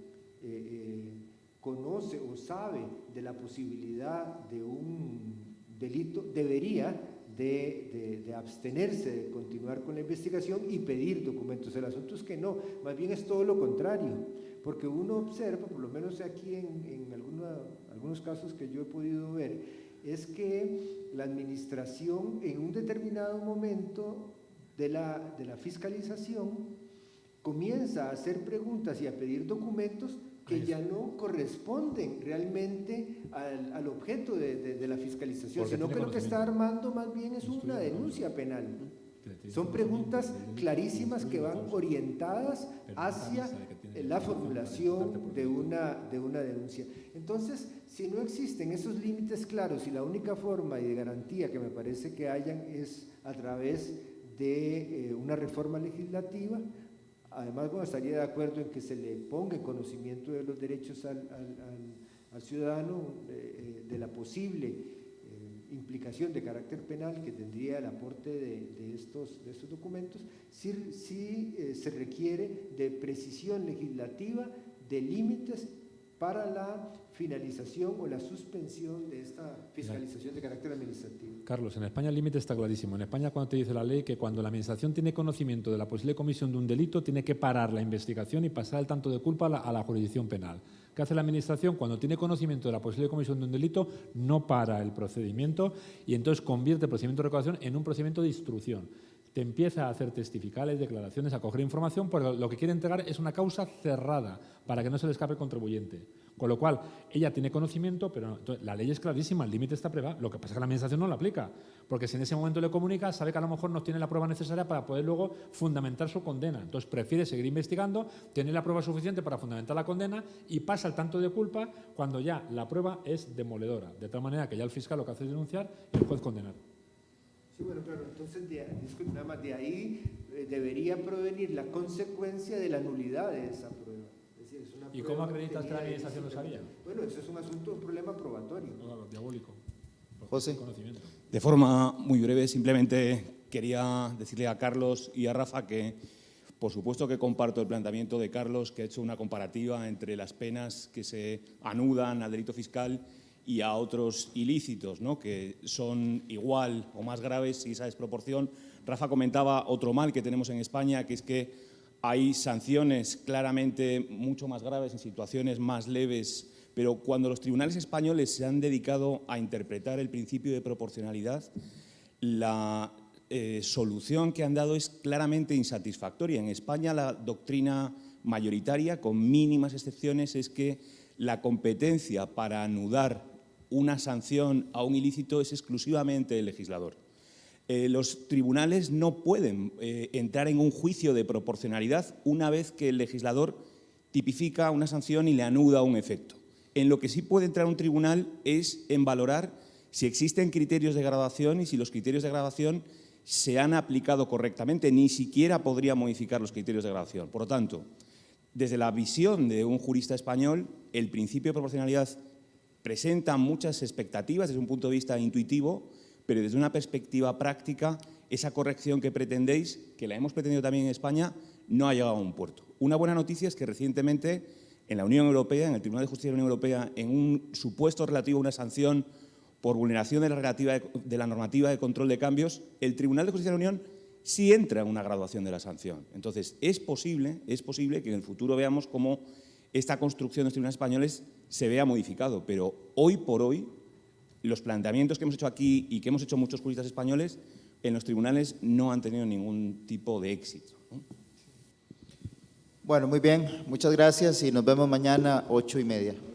conoce o sabe de la posibilidad de un delito, debería de abstenerse de continuar con la investigación y pedir documentos. El asunto es que no, más bien es todo lo contrario, porque uno observa, por lo menos aquí en algunos casos que yo he podido ver, es que la administración en un determinado momento de la fiscalización comienza a hacer preguntas y a pedir documentos que ya no corresponden realmente al objeto de la fiscalización, sino que lo que está armando más bien es una denuncia penal. Son preguntas clarísimas que van orientadas hacia la formulación de una denuncia. Entonces, si no existen esos límites claros y la única forma y de garantía que me parece que hayan es a través de una reforma legislativa, además, bueno, estaría de acuerdo en que se le ponga en conocimiento de los derechos al ciudadano, de la posible implicación de carácter penal que tendría el aporte de estos documentos. Sí se requiere de precisión legislativa, de límites para la finalización o la suspensión de esta fiscalización de carácter administrativo. Carlos, en España el límite está clarísimo. En España, cuando te dice la ley que cuando la administración tiene conocimiento de la posible comisión de un delito, tiene que parar la investigación y pasar el tanto de culpa a la jurisdicción penal. ¿Qué hace la administración? Cuando tiene conocimiento de la posible comisión de un delito, no para el procedimiento y entonces convierte el procedimiento de recaudación en un procedimiento de instrucción. Te empieza a hacer testificales, declaraciones, a coger información, porque lo que quiere entregar es una causa cerrada para que no se le escape el contribuyente. Con lo cual, ella tiene conocimiento, pero entonces, la ley es clarísima, el límite está privado. Lo que pasa es que la administración no lo aplica, porque si en ese momento le comunica, sabe que a lo mejor no tiene la prueba necesaria para poder luego fundamentar su condena. Entonces, prefiere seguir investigando, tener la prueba suficiente para fundamentar la condena y pasa el tanto de culpa cuando ya la prueba es demoledora. De tal manera que ya el fiscal lo que hace es denunciar y el juez condenar. Sí, bueno, claro, entonces nada más de ahí debería provenir la consecuencia de la nulidad de esa prueba. Es decir, es una ¿Y prueba cómo acreditas que la administración lo sabía? Bueno, eso es un problema probatorio. No, diabólico. José. De forma muy breve, simplemente quería decirle a Carlos y a Rafa que, por supuesto que comparto el planteamiento de Carlos, que ha hecho una comparativa entre las penas que se anudan al delito fiscal y a otros ilícitos, ¿no?, que son igual o más graves si esa desproporción. Rafa comentaba otro mal que tenemos en España, que es que hay sanciones claramente mucho más graves en situaciones más leves, pero cuando los tribunales españoles se han dedicado a interpretar el principio de proporcionalidad, la solución que han dado es claramente insatisfactoria. En España la doctrina mayoritaria, con mínimas excepciones, es que la competencia para anudar una sanción a un ilícito es exclusivamente del legislador. Los tribunales no pueden entrar en un juicio de proporcionalidad una vez que el legislador tipifica una sanción y le anuda un efecto. En lo que sí puede entrar un tribunal es en valorar si existen criterios de graduación y si los criterios de graduación se han aplicado correctamente. Ni siquiera podría modificar los criterios de graduación. Por lo tanto, desde la visión de un jurista español, el principio de proporcionalidad presenta muchas expectativas desde un punto de vista intuitivo, pero desde una perspectiva práctica, esa corrección que pretendéis, que la hemos pretendido también en España, no ha llegado a un puerto. Una buena noticia es que recientemente en la Unión Europea, en el Tribunal de Justicia de la Unión Europea, en un supuesto relativo a una sanción por vulneración de la normativa de control de cambios, el Tribunal de Justicia de la Unión sí entra en una graduación de la sanción. Entonces, es posible que en el futuro veamos cómo esta construcción de los tribunales españoles se vea modificado, pero hoy por hoy los planteamientos que hemos hecho aquí y que hemos hecho muchos juristas españoles en los tribunales no han tenido ningún tipo de éxito, ¿no? Bueno, muy bien. Muchas gracias y nos vemos mañana 8:30.